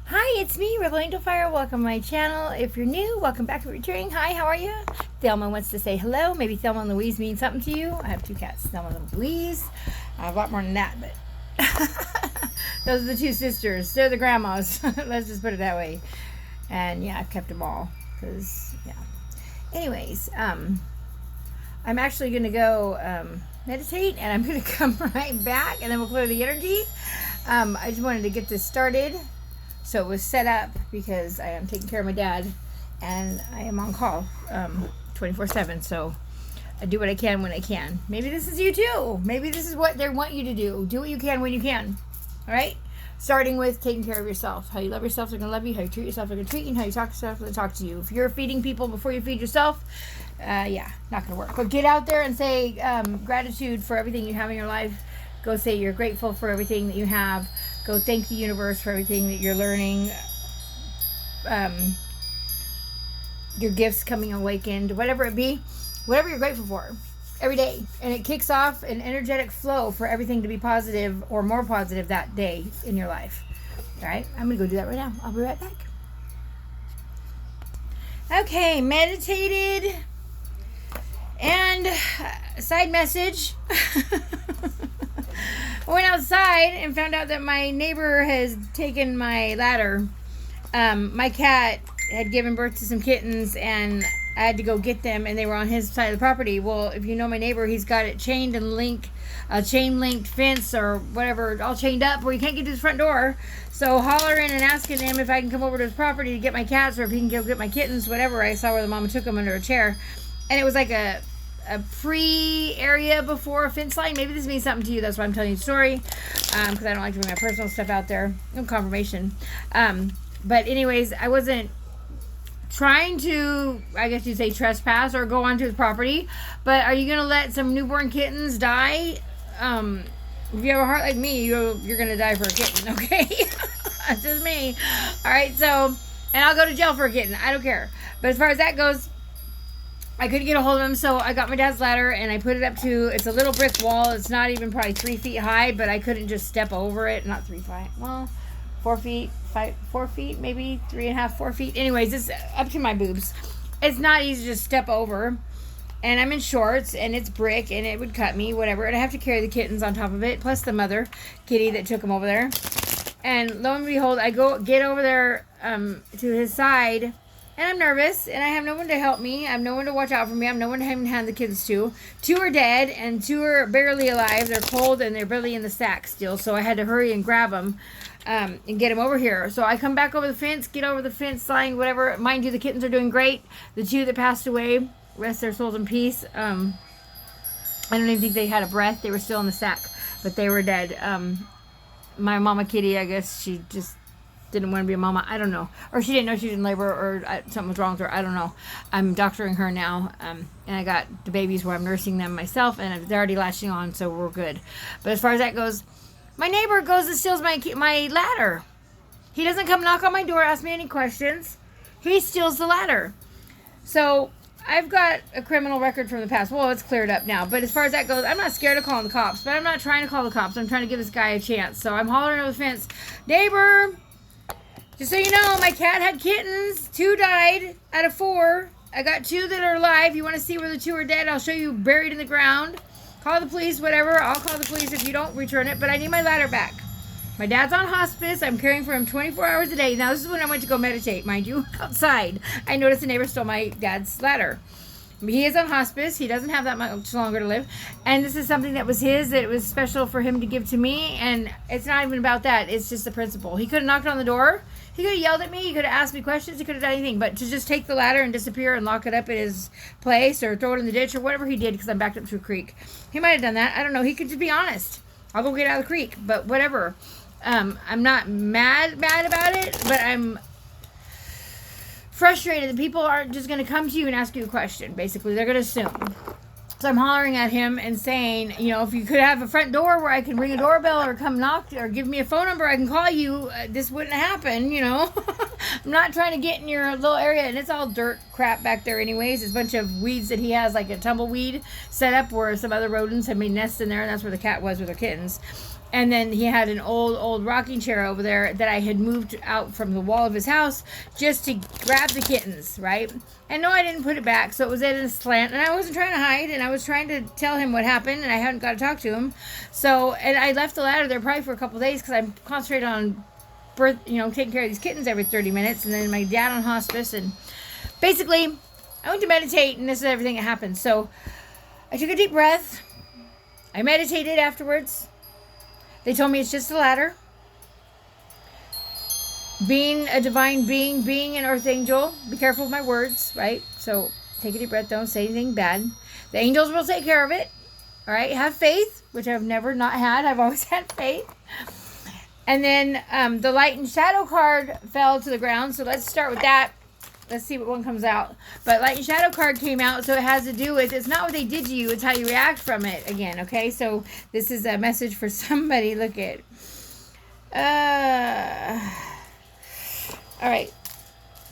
Hi, it's me, Rebel Angel Fire. Welcome to my channel. If you're new, welcome back if you're returning. Hi, how are you? Thelma wants to say hello. Maybe Thelma and Louise mean something to you. I have two cats, Thelma and Louise. I have a lot more than that, but those are the two sisters. They're the grandmas. Let's just put it that way. And yeah, I've kept them all because, yeah. Anyways, I'm actually going to go meditate, and I'm going to come right back, and then we'll clear the energy. I just wanted to get this started. So it was set up because I am taking care of my dad and I am on call 24/7. So I do what I can when I can. Maybe this is you too. Maybe this is what they want you to do. Do what you can when you can. All right? Starting with taking care of yourself. How you love yourself, they're going to love you. How you treat yourself, they're going to treat you. And how you talk to yourself, they're going to talk to you. If you're feeding people before you feed yourself, yeah, not going to work. But get out there and say gratitude for everything you have in your life. Go say you're grateful for everything that you have. Go thank the universe for everything that you're learning. Your gifts coming awakened, whatever it be, whatever you're grateful for every day. And it kicks off an energetic flow for everything to be positive or more positive that day in your life. All right, I'm going to go do that right now. I'll be right back. Okay, meditated. And side message. I went outside and found out that my neighbor has taken my ladder. My cat had given birth to some kittens and I had to go get them, and they were on his side of the property. Well, if you know my neighbor, he's got it chained and a chain linked fence or whatever, all chained up where you can't get to his front door. So hollering and asking him if I can come over to his property to get my cats or if he can go get my kittens, whatever. I saw where the mama took them under a chair, and it was like a pre-area before a fence line. Maybe this means something to you. That's why I'm telling you the story, because I don't like to bring my personal stuff out there. No confirmation. But anyways, I wasn't trying to, I guess you'd say, trespass or go onto his property. But are you going to let some newborn kittens die? If you have a heart like me, you're going to die for a kitten, okay? That's just me. All right, so, and I'll go to jail for a kitten. I don't care. But as far as that goes, I couldn't get a hold of him, so I got my dad's ladder and I put it up to, it's a little brick wall. It's not even probably 3 feet high, but I couldn't just step over it. Not 3 feet, well, 4 feet, 4 feet, maybe 3.5, 4 feet. Anyways, it's up to my boobs. It's not easy to just step over. And I'm in shorts and it's brick and it would cut me, whatever. And I have to carry the kittens on top of it, plus the mother kitty that took them over there. And lo and behold, I get over there to his side. And I'm nervous, and I have no one to help me. I have no one to watch out for me. I have no one to hand the kids to. 2 are dead, and 2 are barely alive. They're cold, and they're barely in the sack still. So I had to hurry and grab them and get them over here. So I come back over the fence, get over the fence line, whatever. Mind you, the kittens are doing great. The 2 that passed away, rest their souls in peace. I don't even think they had a breath. They were still in the sack, but they were dead. My mama kitty, I guess, she just didn't want to be a mama. I don't know. Or she didn't know she was in labor, or something was wrong with her. I don't know. I'm doctoring her now. And I got the babies where I'm nursing them myself, and they're already latching on, so we're good. But as far as that goes, my neighbor goes and steals my ladder. He doesn't come knock on my door, ask me any questions. He steals the ladder. So I've got a criminal record from the past. Well, it's cleared up now. But as far as that goes, I'm not scared of calling the cops. But I'm not trying to call the cops. I'm trying to give this guy a chance. So I'm hollering over the fence, neighbor, just so you know, my cat had kittens. 2 died out of 4. I got 2 that are alive. You want to see where the 2 are dead? I'll show you buried in the ground. Call the police, whatever. I'll call the police if you don't return it. But I need my ladder back. My dad's on hospice. I'm caring for him 24 hours a day. Now, this is when I went to go meditate, mind you, outside. I noticed the neighbor stole my dad's ladder. He is on hospice. He doesn't have that much longer to live. And this is something that was his, that it was special for him to give to me. And it's not even about that. It's just the principle. He could have knocked on the door. He could have yelled at me. He could have asked me questions. He could have done anything. But to just take the ladder and disappear and lock it up at his place or throw it in the ditch or whatever he did, because I'm backed up to a creek. He might have done that. I don't know. He could just be honest. I'll go get out of the creek. But whatever. I'm not mad about it, but I'm frustrated that people aren't just going to come to you and ask you a question. Basically, they're going to assume. So I'm hollering at him and saying, you know, if you could have a front door where I can ring a doorbell or come knock or give me a phone number, I can call you. This wouldn't happen, you know. I'm not trying to get in your little area, and it's all dirt crap back there anyways. It's a bunch of weeds that he has, like a tumbleweed set up where some other rodents have made nests in there, and that's where the cat was with her kittens. And then he had an old rocking chair over there that I had moved out from the wall of his house just to grab the kittens, right? And no, I didn't put it back, so it was at a slant, and I wasn't trying to hide, and I was trying to tell him what happened, and I hadn't got to talk to him. So, and I left the ladder there probably for a couple of days because I'm concentrating on birth, taking care of these kittens every 30 minutes, and then my dad on hospice, and basically, I went to meditate, and this is everything that happened. So, I took a deep breath. I meditated afterwards. They told me it's just a ladder. Being a divine being, being an earth angel. Be careful with my words, right? So take a deep breath. Don't say anything bad. The angels will take care of it. All right? Have faith, which I've never not had. I've always had faith. And then the light and shadow card fell to the ground. So let's start with that. Let's see what one comes out. But light and shadow card came out, so it has to do with, it's not what they did to you, it's how you react from it again, okay? So this is a message for somebody. Look at all right.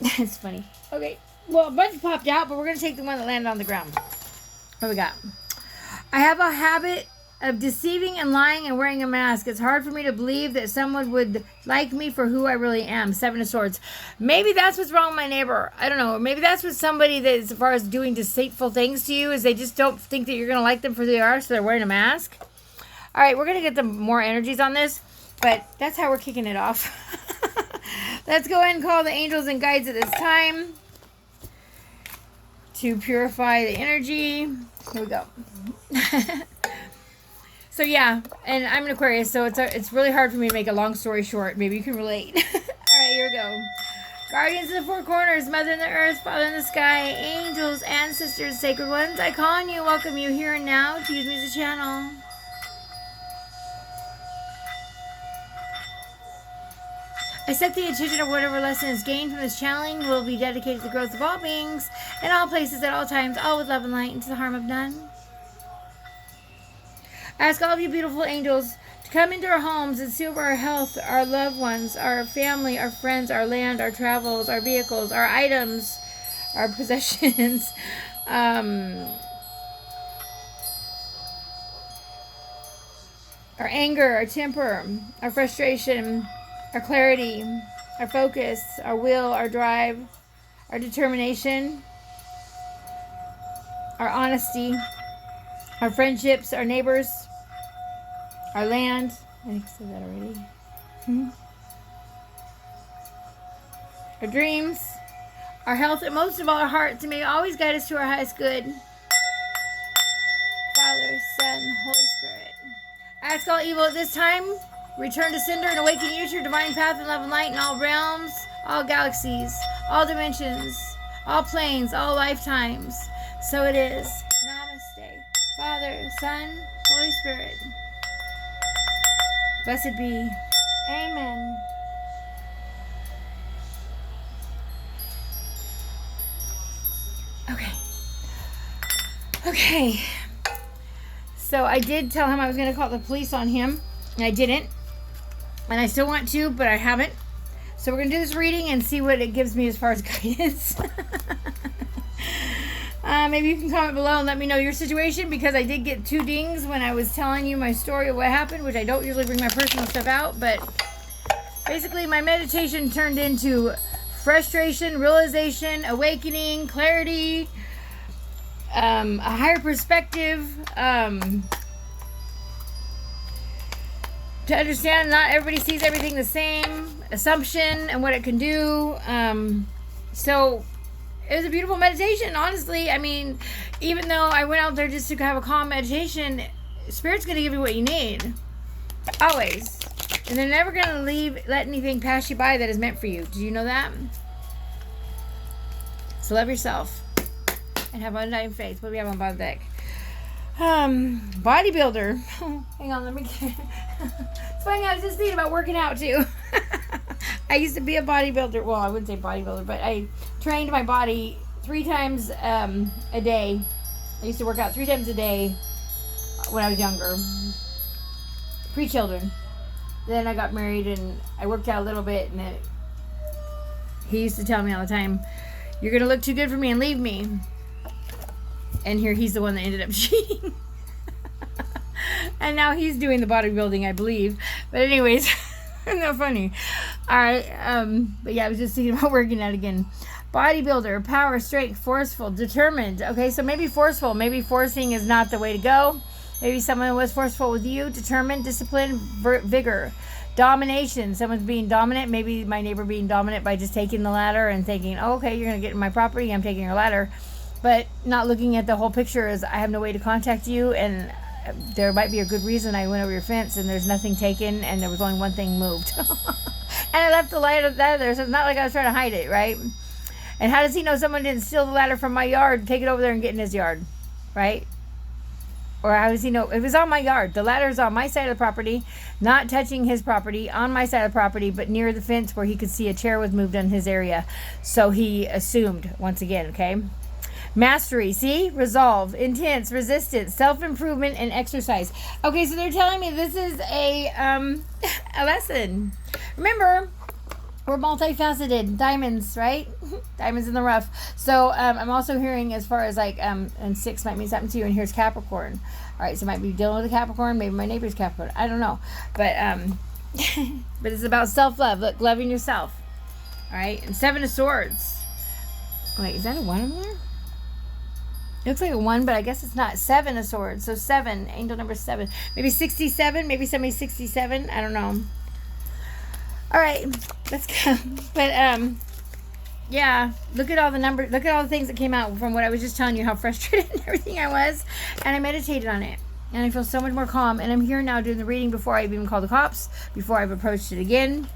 It's funny. Okay. Well, a bunch popped out, but we're going to take the one that landed on the ground. What we got? I have a habit of deceiving and lying and wearing a mask. It's hard for me to believe that someone would like me for who I really am. 7 of Swords. Maybe that's what's wrong with my neighbor. I don't know. Maybe that's what somebody that, as far as doing deceitful things to you, is they just don't think that you're going to like them for who they are, so they're wearing a mask. All right, we're going to get some more energies on this, but that's how we're kicking it off. Let's go ahead and call the angels and guides at this time to purify the energy. Here we go. So yeah, and I'm an Aquarius, so it's really hard for me to make a long story short. Maybe you can relate. All right, here we go. Guardians of the four corners, Mother in the earth, Father in the sky, angels, ancestors, sacred ones, I call on you, welcome you here and now to use me as a channel. I set the intention of whatever lesson is gained from this channeling will be dedicated to the growth of all beings, in all places, at all times, all with love and light, and to the harm of none. I ask all of you beautiful angels to come into our homes and see over our health, our loved ones, our family, our friends, our land, our travels, our vehicles, our items, our possessions, our anger, our temper, our frustration, our clarity, our focus, our will, our drive, our determination, our honesty, our friendships, our neighbors, our land. I think I said that already. Our dreams, our health, and most of all, our hearts, and may always guide us to our highest good. Father, Son, Holy Spirit. I ask all evil at this time, return to sender and awaken you to your divine path and love and light in all realms, all galaxies, all dimensions, all planes, all lifetimes. So it is. Namaste. Father, Son, Holy Spirit. Blessed be. Amen. Okay. So I did tell him I was going to call the police on him, and I didn't. And I still want to, but I haven't. So we're going to do this reading and see what it gives me as far as guidance. Maybe you can comment below and let me know your situation, because I did get 2 dings when I was telling you my story of what happened, which I don't usually bring my personal stuff out. But basically my meditation turned into frustration, realization, awakening, clarity, a higher perspective, to understand not everybody sees everything the same, assumption and what it can do. So it was a beautiful meditation, honestly. I mean, even though I went out there just to have a calm meditation, Spirit's going to give you what you need. Always. And they're never going to let anything pass you by that is meant for you. Do you know that? So love yourself and have undying faith. What do we have on bottom deck? Bodybuilder. Hang on, let me get it's funny, I was just thinking about working out too. I used to be a bodybuilder. Well, I wouldn't say bodybuilder, but I trained my body 3 times a day. I used to work out 3 times a day when I was younger, pre-children. Then I got married and I worked out a little bit, and then he used to tell me all the time, you're gonna look too good for me and leave me. And here he's the one that ended up cheating. And now he's doing the bodybuilding, I believe. But anyways, isn't that funny? All right. But yeah, I was just thinking about working out again. Bodybuilder, power, strength, forceful, determined. Okay, so maybe forceful. Maybe forcing is not the way to go. Maybe someone was forceful with you. Determined, discipline, vigor. Domination. Someone's being dominant. Maybe my neighbor being dominant by just taking the ladder and thinking, oh, okay, you're going to get in my property. I'm taking your ladder. But not looking at the whole picture as I have no way to contact you. And there might be a good reason I went over your fence and there's nothing taken and there was only one thing moved. And I left the ladder there. So it's not like I was trying to hide it, right? And how does he know someone didn't steal the ladder from my yard, take it over there and get in his yard, right? Or how does he know? It was on my yard. The ladder is on my side of the property, not touching his property, on my side of the property, but near the fence where he could see a chair was moved in his area. So he assumed, once again, okay? Mastery, see? Resolve, intense, resistance, self-improvement, and exercise. Okay, so they're telling me this is a lesson. Remember, we're multifaceted, diamonds, right? Diamonds in the rough. So I'm also hearing as far as like, and 6 might mean something to you, and here's Capricorn. All right, so I might be dealing with a Capricorn, maybe my neighbor's Capricorn. I don't know. But but it's about self-love. Look, loving yourself. All right, and 7 of Swords. Wait, is that a 1 in there? It looks like a 1, but I guess it's not. 7 of Swords. So 7, angel number 7. Maybe 67, maybe somebody's 67. I don't know. All right, let's go. But yeah, look at all the numbers. Look at all the things that came out from what I was just telling you, how frustrated and everything I was. And I meditated on it. And I feel so much more calm. And I'm here now doing the reading before I've even called the cops, before I've approached it again,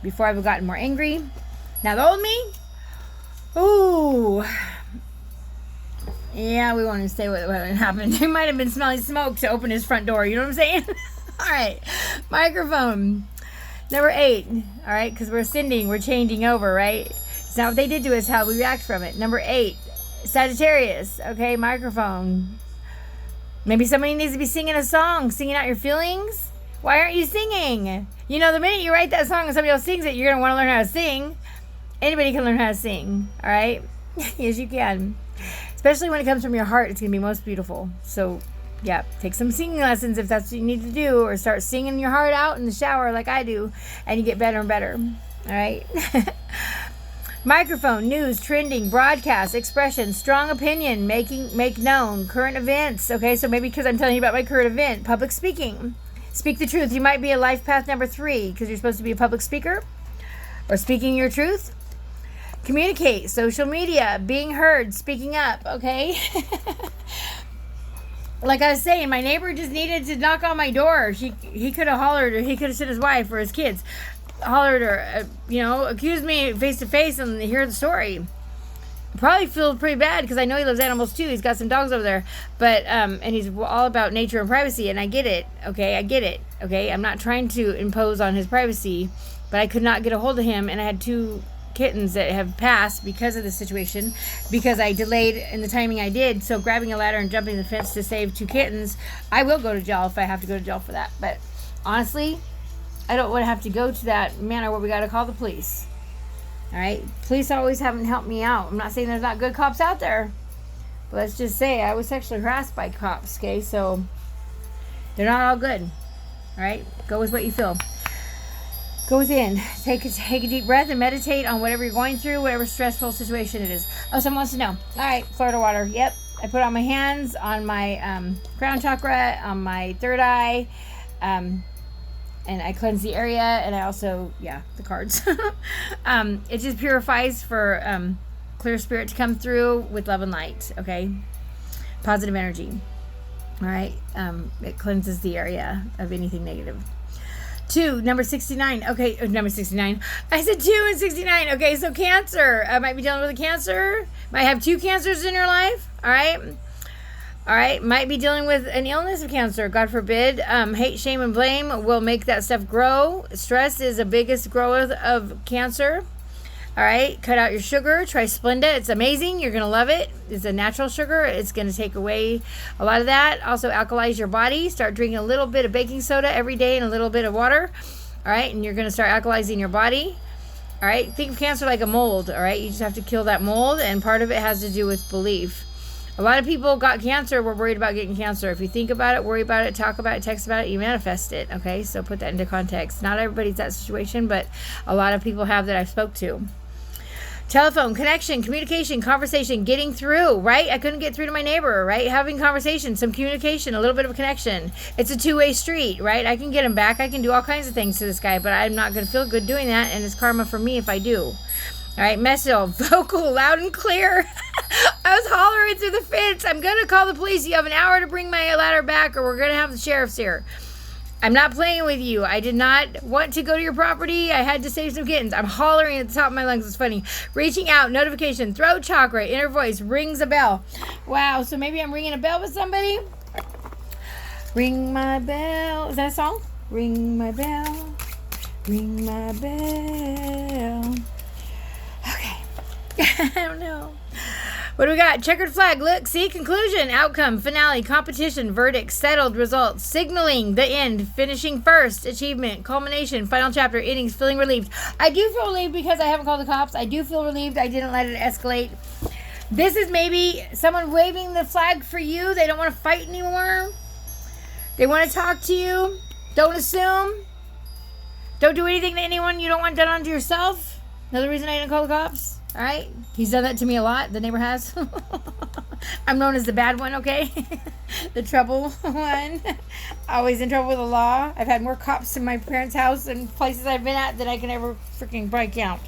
before I've gotten more angry. Now the old me, ooh, yeah, we won't even say what happened. He might have been smelling smoke to open his front door. You know what I'm saying? All right, microphone. Number 8, all right, because we're ascending, we're changing over, right? It's not what they did to us, how we react from it. Number 8, Sagittarius, okay, microphone. Maybe somebody needs to be singing a song, singing out your feelings. Why aren't you singing? You know, the minute you write that song and somebody else sings it, you're going to want to learn how to sing. Anybody can learn how to sing, all right? Yes, you can. Especially when it comes from your heart, it's going to be most beautiful. So, yeah, take some singing lessons if that's what you need to do, or start singing your heart out in the shower like I do, and you get better and better. All right. Microphone, news, trending, broadcast, expression, strong opinion, make known, current events. Okay, so maybe because I'm telling you about my current event, public speaking. Speak the truth. You might be a life path number 3 because you're supposed to be a public speaker or speaking your truth. Communicate, social media, being heard, speaking up. Okay. Like I was saying, my neighbor just needed to knock on my door. He could have hollered, or he could have sent his wife or his kids, hollered, or accused me face to face and hear the story. Probably feel pretty bad because I know he loves animals too. He's got some dogs over there, but and he's all about nature and privacy, and I get it. Okay, I get it. Okay, I'm not trying to impose on his privacy, but I could not get a hold of him, and I had 2 kittens that have passed because of the situation, because I delayed in the timing I did. So grabbing a ladder and jumping the fence to save 2 kittens, I will go to jail if I have to go to jail for that. But honestly, I don't want to have to go to that manner where we got to call the police. All right, police always haven't helped me out. I'm not saying there's not good cops out there, but let's just say I was sexually harassed by cops. Okay, so they're not all good. All right, go with what you feel. Go within, take a deep breath and meditate on whatever you're going through, whatever stressful situation it is. Oh, someone wants to know. All right, Florida water. Yep, I put it on my hands, on my crown chakra, on my 3rd eye, and I cleanse the area, and I also, the cards. It just purifies for clear spirit to come through with love and light, okay? Positive energy, all right? It cleanses the area of anything negative. 2, number 69. Okay, number 69. I said 2 and 69. Okay, so Cancer. I might be dealing with a Cancer. Might have 2 Cancers in your life. All right. All right. Might be dealing with an illness of Cancer. God forbid. Hate, shame, and blame will make that stuff grow. Stress is the biggest grower of Cancer. All right. Cut out your sugar. Try Splenda. It's amazing. You're going to love it. It's a natural sugar. It's going to take away a lot of that. Also, alkalize your body. Start drinking a little bit of baking soda every day and a little bit of water. All right. And you're going to start alkalizing your body. All right. Think of Cancer like a mold. All right. You just have to kill that mold. And part of it has to do with belief. A lot of people got cancer, were worried about getting cancer. If you think about it, worry about it, talk about it, text about it, you manifest it, okay? So put that into context. Not everybody's that situation, but a lot of people have that I've spoke to. Telephone, connection, communication, conversation, getting through, right? I couldn't get through to my neighbor, right? Having conversation, some communication, a little bit of a connection. It's a two-way street, right? I can get him back. I can do all kinds of things to this guy, but I'm not going to feel good doing that, and it's karma for me if I do. All right, message, vocal, loud and clear. I was hollering through the fence. I'm going to call the police. You have an hour to bring my ladder back, or we're going to have the sheriffs here. I'm not playing with you. I did not want to go to your property. I had to save some kittens. I'm hollering at the top of my lungs. It's funny. Reaching out, notification, throat chakra, inner voice, rings a bell. Wow, so maybe I'm ringing a bell with somebody? Ring my bell. Is that a song? Ring my bell. Ring my bell. Okay. I don't know. What do we got? Checkered flag. Look, see, conclusion, outcome, finale, competition, verdict, settled, results, signaling, the end, finishing first, achievement, culmination, final chapter, innings, feeling relieved. I do feel relieved because I haven't called the cops. I do feel relieved I didn't let it escalate. This is maybe someone waving the flag for you. They don't want to fight anymore. They want to talk to you. Don't assume. Don't do anything to anyone you don't want done onto yourself. Another reason I didn't call the cops. All right, he's done that to me a lot. The neighbor has. I'm known as the bad one, okay? The trouble one. Always in trouble with the law. I've had more cops in my parents' house and places I've been at than I can ever freaking probably count.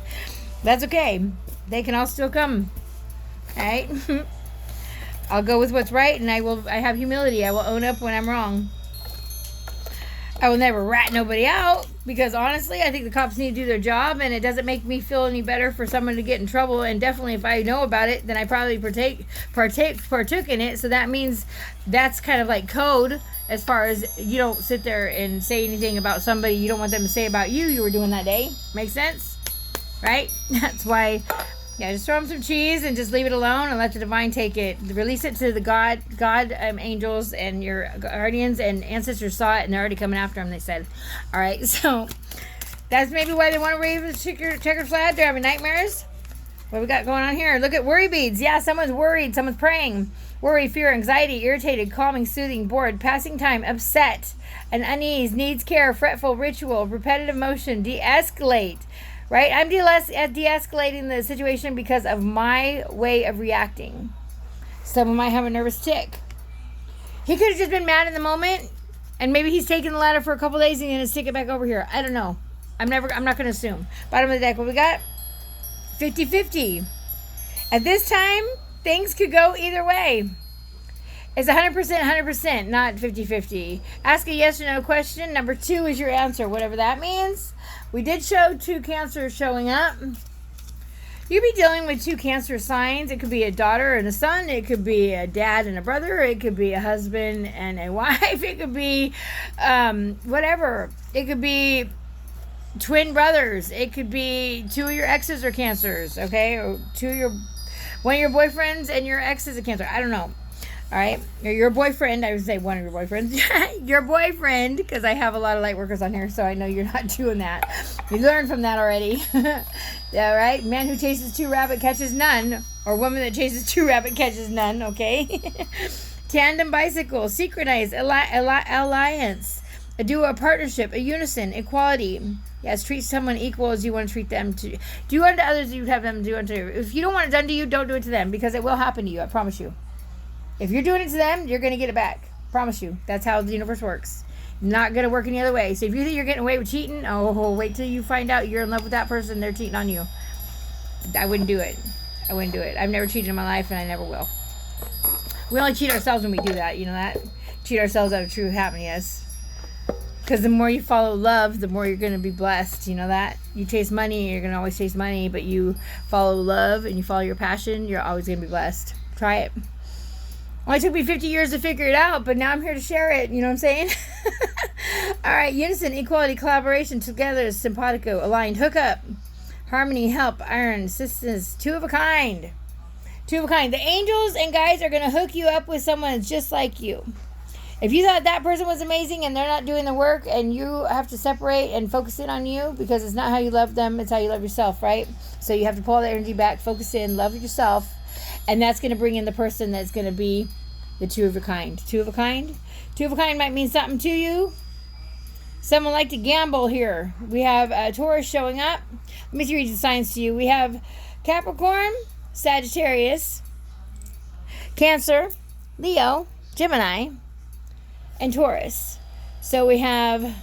That's okay. They can all still come. All right? I'll go with what's right, and I have humility. I will own up when I'm wrong. I will never rat nobody out, because honestly, I think the cops need to do their job, and it doesn't make me feel any better for someone to get in trouble. And definitely, if I know about it, then I probably partook in it. So that means that's kind of like code, as far as you don't sit there and say anything about somebody you don't want them to say about you were doing that day. Make sense? Right? That's why. Yeah, just throw them some cheese and just leave it alone and let the divine take it. Release it to the God, angels and your guardians and ancestors saw it, and they're already coming after them, they said. All right, so that's maybe why they want to wave the checkered flag. They're having nightmares. What we got going on here? Look at worry beads. Yeah, someone's worried. Someone's praying. Worry, fear, anxiety, irritated, calming, soothing, bored, passing time, upset, an unease, needs care, fretful, ritual, repetitive motion, de-escalate. Right? I'm de-escalating the situation because of my way of reacting. Someone might have a nervous tick. He could have just been mad in the moment, and maybe he's taking the ladder for a couple days and he's going to stick it back over here. I don't know. I'm not going to assume. Bottom of the deck, what we got? 50-50. At this time, things could go either way. It's 100%, not 50-50. Ask a yes or no question. Number 2 is your answer, whatever that means. We did show 2 cancers showing up. You'd be dealing with 2 cancer signs. It could be a daughter and a son. It could be a dad and a brother. It could be a husband and a wife. It could be whatever. It could be twin brothers. It could be 2 of your exes are cancers, okay? Or one of your boyfriends and your ex is a cancer. I don't know. All right, your boyfriend, I would say one of your boyfriends, your boyfriend, because I have a lot of light workers on here, so I know you're not doing that. You learned from that already. All right, man who chases 2 rabbit catches none, or woman that chases 2 rabbit catches none, okay? Tandem bicycle, synchronized, alliance, a duo, a partnership, a unison, equality. Yes, treat someone equal as you want to treat them. Do unto others as you would have them do unto you. If you don't want it done to you, don't do it to them, because it will happen to you, I promise you. If you're doing it to them, you're going to get it back. Promise you. That's how the universe works. Not going to work any other way. So if you think you're getting away with cheating, wait till you find out you're in love with that person, they're cheating on you. I wouldn't do it. I've never cheated in my life, and I never will. We only cheat ourselves when we do that. You know that? Cheat ourselves out of true happiness. Because the more you follow love, the more you're going to be blessed. You know that? You chase money, you're going to always chase money. But you follow love and you follow your passion, you're always going to be blessed. Try it. Well, it took me 50 years to figure it out, but now I'm here to share it. You know what I'm saying? All right. Unison, equality, collaboration, together, simpatico, aligned, hookup, harmony, help, iron, assistance, 2 of a kind. 2 of a kind. The angels and guides are going to hook you up with someone that's just like you. If you thought that person was amazing and they're not doing the work, and you have to separate and focus in on you, because it's not how you love them, it's how you love yourself, right? So you have to pull the energy back, focus in, love yourself. And that's going to bring in the person that's going to be the two of a kind. Two of a kind? Two of a kind might mean something to you. Someone like to gamble here. We have Taurus showing up. Let me read the signs to you. We have Capricorn, Sagittarius, Cancer, Leo, Gemini, and Taurus. So we have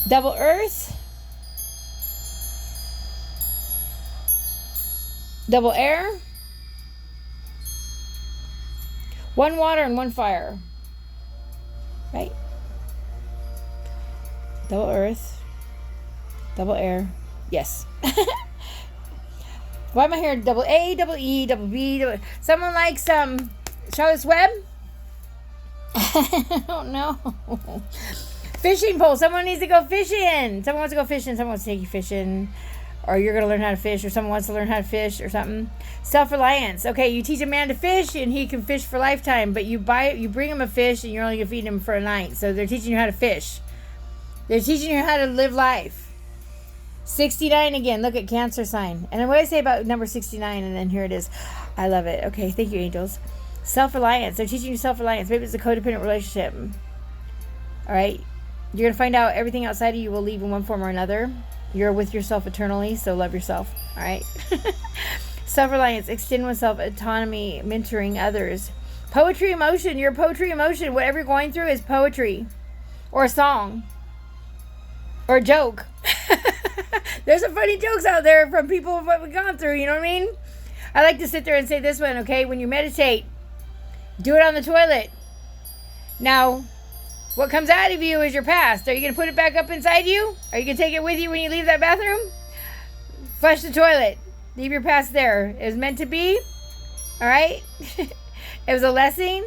double earth, double air, one water and one fire. Right? Double earth, double air. Yes. Why am I here? Double A, double E, double B. Someone likes Charlotte's Web? I don't know. Fishing pole. Someone needs to go fishing. Someone wants to go fishing. Someone wants to take you fishing. Or you're going to learn how to fish. Or someone wants to learn how to fish or something. Self-reliance. Okay, you teach a man to fish and he can fish for a lifetime. But you bring him a fish and you're only going to feed him for a night. So they're teaching you how to fish. They're teaching you how to live life. 69 again. Look at Cancer sign. And what did I say about number 69? And then here it is. I love it. Okay, thank you, angels. Self-reliance. They're teaching you self-reliance. Maybe it's a codependent relationship. All right. You're going to find out everything outside of you will leave in one form or another. You're with yourself eternally, so love yourself. All right. Self-reliance. Extend oneself. Autonomy. Mentoring others. Poetry, emotion. Your poetry, emotion. Whatever you're going through is poetry. Or a song. Or a joke. There's some funny jokes out there from people of what we've gone through, you know what I mean? I like to sit there and say this one, okay? When you meditate, do it on the toilet. Now, what comes out of you is your past. Are you going to put it back up inside you? Are you going to take it with you when you leave that bathroom? Flush the toilet. Leave your past there. It was meant to be. All right? It was a lesson.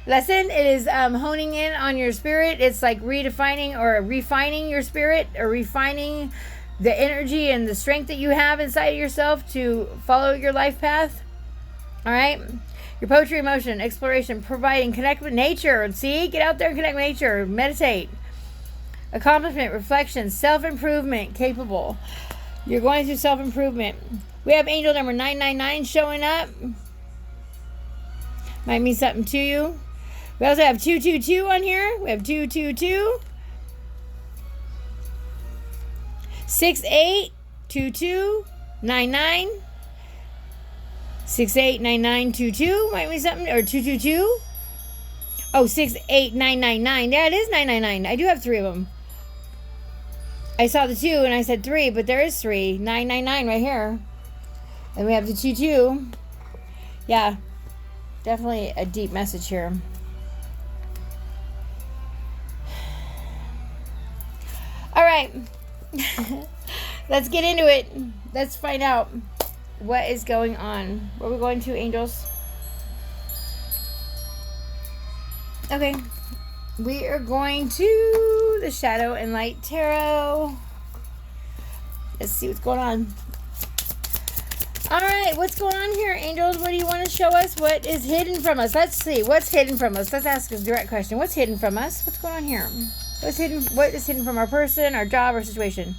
It is honing in on your spirit. It's like redefining or refining your spirit, or refining the energy and the strength that you have inside of yourself to follow your life path. All right? Your poetry, emotion, exploration, providing, connect with nature. See? Get out there and connect with nature. Meditate. Accomplishment, reflection, self-improvement, capable. You're going through self-improvement. We have angel number 999 showing up. Might mean something to you. We also have 222 on here. We have 222. 682299. 689922 might be something, or 222. Oh, 68999. Yeah, it is 999. I do have 3 of them. I saw the 2 and I said 3, but there is 3. 999 right here. And we have the 22. Yeah, definitely a deep message here. All right. Let's get into it. Let's find out what is going on. Where are we going to, angels? Okay. We are going to the Shadow and Light Tarot. Let's see what's going on. All right. What's going on here, angels? What do you want to show us? What is hidden from us? Let's see. What's hidden from us? Let's ask a direct question. What's hidden from us? What's going on here? What is hidden from our person, our job, our situation?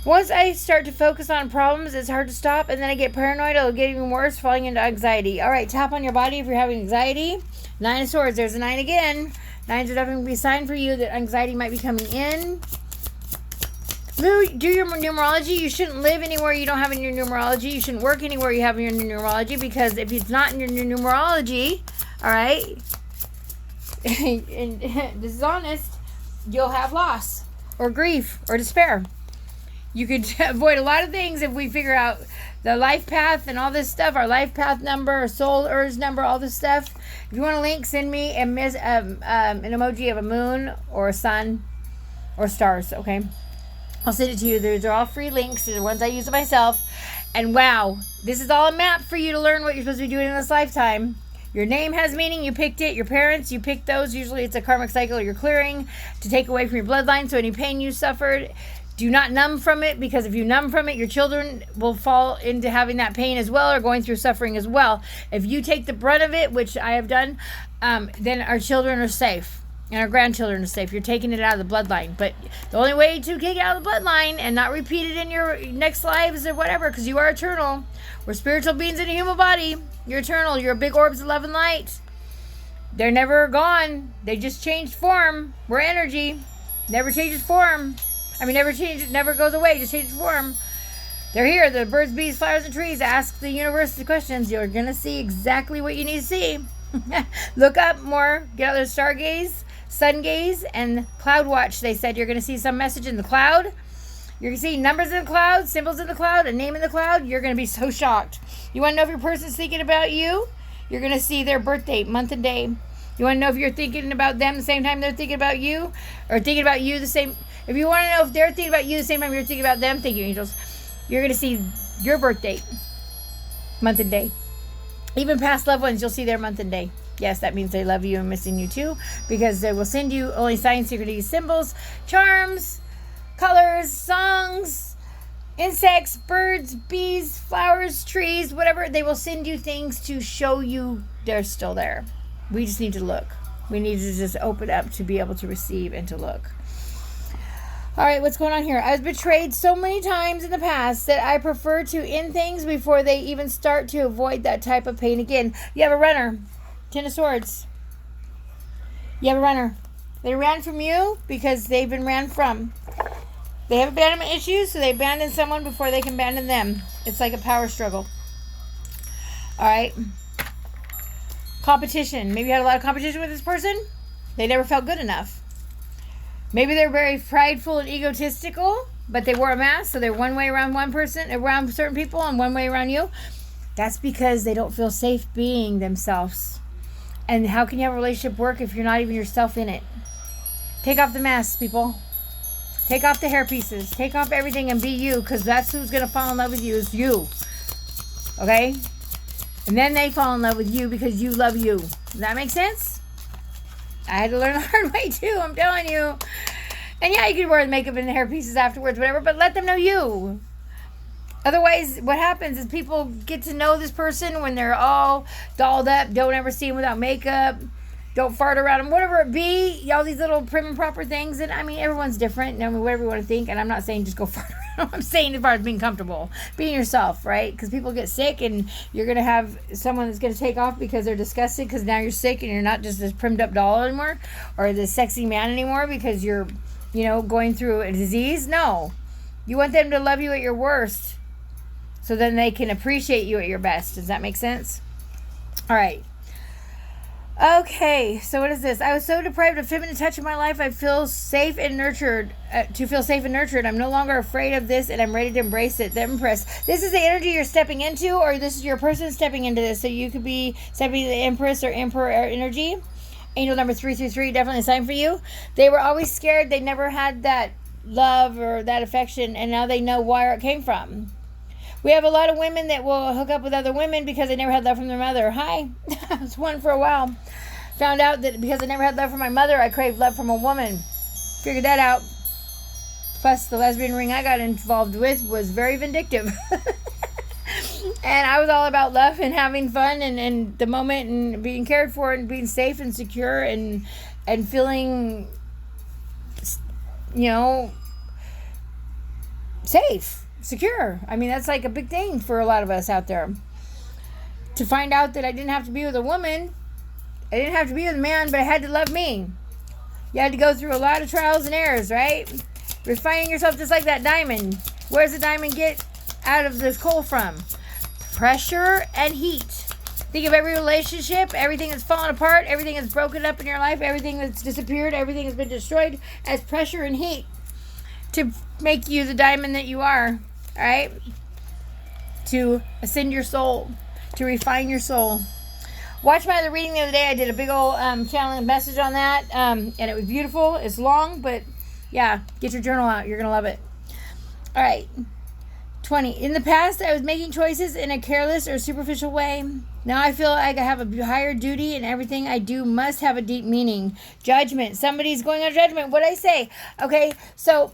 Once I start to focus on problems, it's hard to stop, and then I get paranoid. It'll get even worse, falling into anxiety. All right, tap on your body if you're having anxiety. 9 of Swords. There's a 9 again. 9s are definitely be a sign for you that anxiety might be coming in. Do your numerology. You shouldn't live anywhere you don't have in your numerology. You shouldn't work anywhere you have in your numerology, because if it's not in your numerology, all right, and this is honest, you'll have loss or grief or despair. You could avoid a lot of things if we figure out the life path and all this stuff, our life path number, our soul urge number, all this stuff. If you want a link, send me an emoji of a moon or a sun or stars, okay? I'll send it to you. They're all free links. They're the ones I use myself. And wow, this is all a map for you to learn what you're supposed to be doing in this lifetime. Your name has meaning. You picked it. Your parents, you picked those. Usually it's a karmic cycle you're clearing to take away from your bloodline. So any pain you suffered, do not numb from it, because if you numb from it, your children will fall into having that pain as well, or going through suffering as well. If you take the brunt of it, which I have done, then our children are safe. and our grandchildren are safe. You're taking it out of the bloodline. But the only way to take it out of the bloodline and not repeat it in your next lives or whatever, because you are eternal. We're spiritual beings in a human body. You're eternal. You're big orbs of love and light. They're never gone. They just changed form. We're energy. Never changes form. Never goes away. Just changes form. They're here. The birds, bees, flowers, and trees. Ask the universe the questions. You're going to see exactly what you need to see. Look up more. Get out there, stargaze, sun gaze, and cloud watch. They said you're going to see some message in the cloud. You're going to see numbers in the cloud, symbols in the cloud, a name in the cloud. You're going to be so shocked. You want to know if your person's thinking about you? You're going to see their birth date, month and day. You want to know if you're thinking about them the same time they're thinking about you? Or thinking about you the same... If you want to know if they're thinking about you the same time you're thinking about them, thank you, angels. You're going to see your birth date, month and day. Even past loved ones, you'll see their month and day. Yes, that means they love you and missing you too, because they will send you only signs, synchronicities, symbols, charms, colors, songs, insects, birds, bees, flowers, trees, whatever. They will send you things to show you they're still there. We just need to look. We need to just open up to be able to receive and to look. All right, what's going on here? I was betrayed so many times in the past that I prefer to end things before they even start to avoid that type of pain again. You have a runner. 10 of Swords. You have a runner. They ran from you because they've been ran from. They have abandonment issues, so they abandon someone before they can abandon them. It's like a power struggle. All right. Competition. Maybe you had a lot of competition with this person. They never felt good enough. Maybe they're very prideful and egotistical, but they wore a mask, so they're one way around one person, around certain people, and one way around you. That's because they don't feel safe being themselves. And how can you have a relationship work if you're not even yourself in it? Take off the masks, people. Take off the hairpieces. Take off everything and be you, because that's who's going to fall in love with you, is you. Okay? And then they fall in love with you because you love you. Does that make sense? I had to learn the hard way too, I'm telling you. And yeah, you can wear the makeup and the hair pieces afterwards, whatever, but let them know you. Otherwise, what happens is people get to know this person when they're all dolled up, don't ever see them without makeup, don't fart around them, whatever it be, all these little prim and proper things. And I mean, everyone's different, whatever you want to think. And I'm not saying just go fart around. I'm saying as far as being comfortable, being yourself, right? Because people get sick and you're going to have someone that's going to take off because they're disgusted because now you're sick and you're not just this primmed up doll anymore or this sexy man anymore because you're, going through a disease. No. You want them to love you at your worst so then they can appreciate you at your best. Does that make sense? All right. Okay, so what is this? I was so deprived of feminine touch in my life. I feel safe and nurtured. To feel safe and nurtured, I'm no longer afraid of this, and I'm ready to embrace it. The Empress. This is the energy you're stepping into, or this is your person stepping into this. So you could be stepping into the Empress or Emperor energy. Angel number 333, definitely a sign for you. They were always scared. They never had that love or that affection, and now they know where it came from. We have a lot of women that will hook up with other women because they never had love from their mother. Hi. I was one for a while. Found out that because I never had love from my mother, I craved love from a woman. Figured that out. Plus, the lesbian ring I got involved with was very vindictive. And I was all about love and having fun and the moment and being cared for and being safe and secure and feeling, safe. Secure. I mean, that's like a big thing for a lot of us out there. To find out that I didn't have to be with a woman, I didn't have to be with a man, but I had to love me. You had to go through a lot of trials and errors, right? Refining yourself just like that diamond. Where does the diamond get out of this coal from? Pressure and heat. Think of every relationship, everything that's fallen apart, everything that's broken up in your life, everything that's disappeared, everything that's been destroyed as pressure and heat to make you the diamond that you are. All right, to ascend your soul, to refine your soul. Watch my other reading the other day. I did a big old channeling message on that, and it was beautiful. It's long, but yeah, get your journal out. You're gonna love it. All right, 20. In the past, I was making choices in a careless or superficial way. Now I feel like I have a higher duty, and everything I do must have a deep meaning. Judgment. Somebody's going on judgment. What'd I say? Okay, so.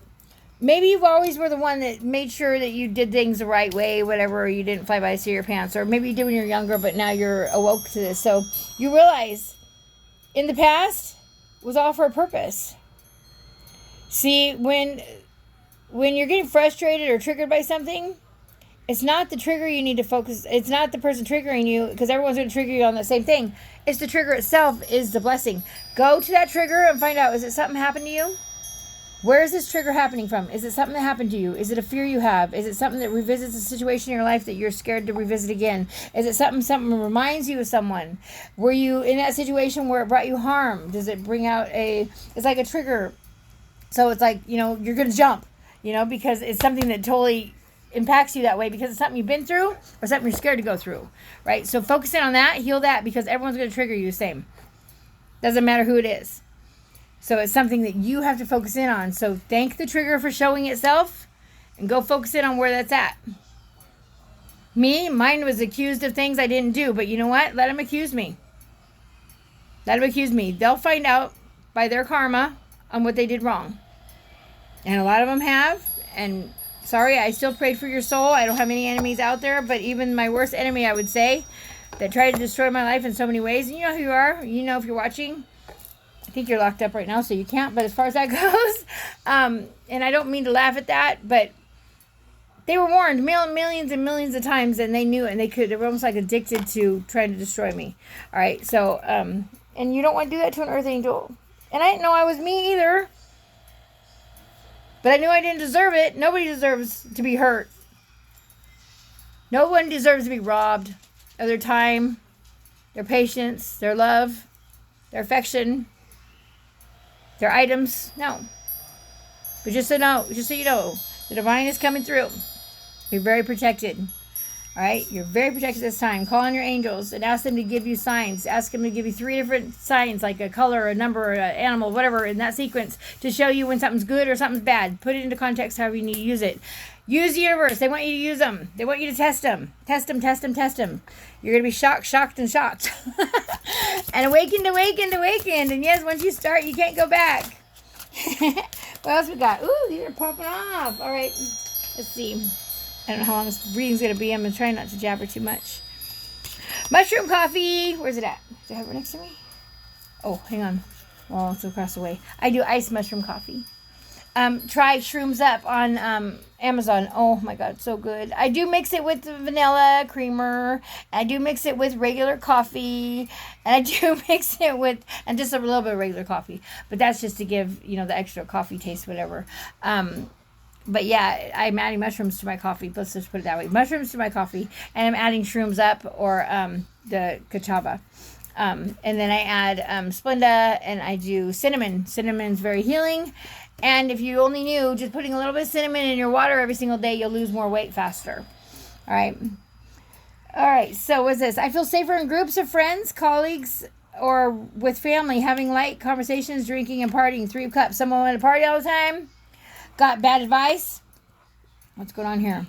Maybe you always were the one that made sure that you did things the right way, whatever, or you didn't fly by the seat of your pants, or maybe you did when you were younger, but now you're awoke to this. So you realize in the past, was all for a purpose. See, when you're getting frustrated or triggered by something, it's not the trigger you need to focus. It's not the person triggering you, because everyone's going to trigger you on the same thing. It's the trigger itself is the blessing. Go to that trigger and find out, is it something happened to you? Where is this trigger happening from? Is it something that happened to you? Is it a fear you have? Is it something that revisits a situation in your life that you're scared to revisit again? Is it something reminds you of someone? Were you in that situation where it brought you harm? Does it bring out it's like a trigger. So it's like, you're going to jump, because it's something that totally impacts you that way, because it's something you've been through or something you're scared to go through, right? So focus in on that, heal that, because everyone's going to trigger you the same. Doesn't matter who it is. So it's something that you have to focus in on. So thank the trigger for showing itself and go focus in on where that's at. Mine was accused of things I didn't do, but you know what? Let them accuse me. Let them accuse me. They'll find out by their karma on what they did wrong. And a lot of them have. And sorry, I still prayed for your soul. I don't have any enemies out there, but even my worst enemy, I would say, that tried to destroy my life in so many ways. And you know who you are. You know if you're watching. I think you're locked up right now, so you can't. But as far as that goes, and I don't mean to laugh at that, but they were warned millions and millions of times, and they knew it, and they were almost like addicted to trying to destroy me. All right, so, and you don't want to do that to an earth angel. And I didn't know I was me either. But I knew I didn't deserve it. Nobody deserves to be hurt. No one deserves to be robbed of their time, their patience, their love, their affection, their items. No. But just so you know, the divine is coming through. You're very protected. All right? You're very protected this time. Call on your angels and ask them to give you signs. Ask them to give you 3 different signs, like a color, a number, an animal, whatever, in that sequence, to show you when something's good or something's bad. Put it into context however you need to use it. Use the universe. They want you to use them. They want you to test them. Test them, test them, test them. You're going to be shocked, and shocked. And awakened. And yes, once you start, you can't go back. What else we got? Ooh, these are popping off. All right. Let's see. I don't know how long this reading's going to be. I'm going to try not to jabber too much. Mushroom coffee. Where's it at? Do I have it next to me? Oh, hang on. Oh, it's across the way. I do iced mushroom coffee. Try Shrooms Up on Amazon. Oh my God, so good. I do mix it with vanilla creamer. I do mix it with regular coffee. And I do mix it with, and just a little bit of regular coffee. But that's just to give, the extra coffee taste, whatever. But yeah, I'm adding mushrooms to my coffee. Let's just put it that way. Mushrooms to my coffee. And I'm adding Shrooms Up or the cachava. And then I add Splenda, and I do cinnamon. Cinnamon's very healing. And if you only knew, just putting a little bit of cinnamon in your water every single day, you'll lose more weight faster. All right. So what's this? I feel safer in groups of friends, colleagues, or with family, having light conversations, drinking and partying. 3 cups. Someone want to party all the time? Got bad advice? What's going on here?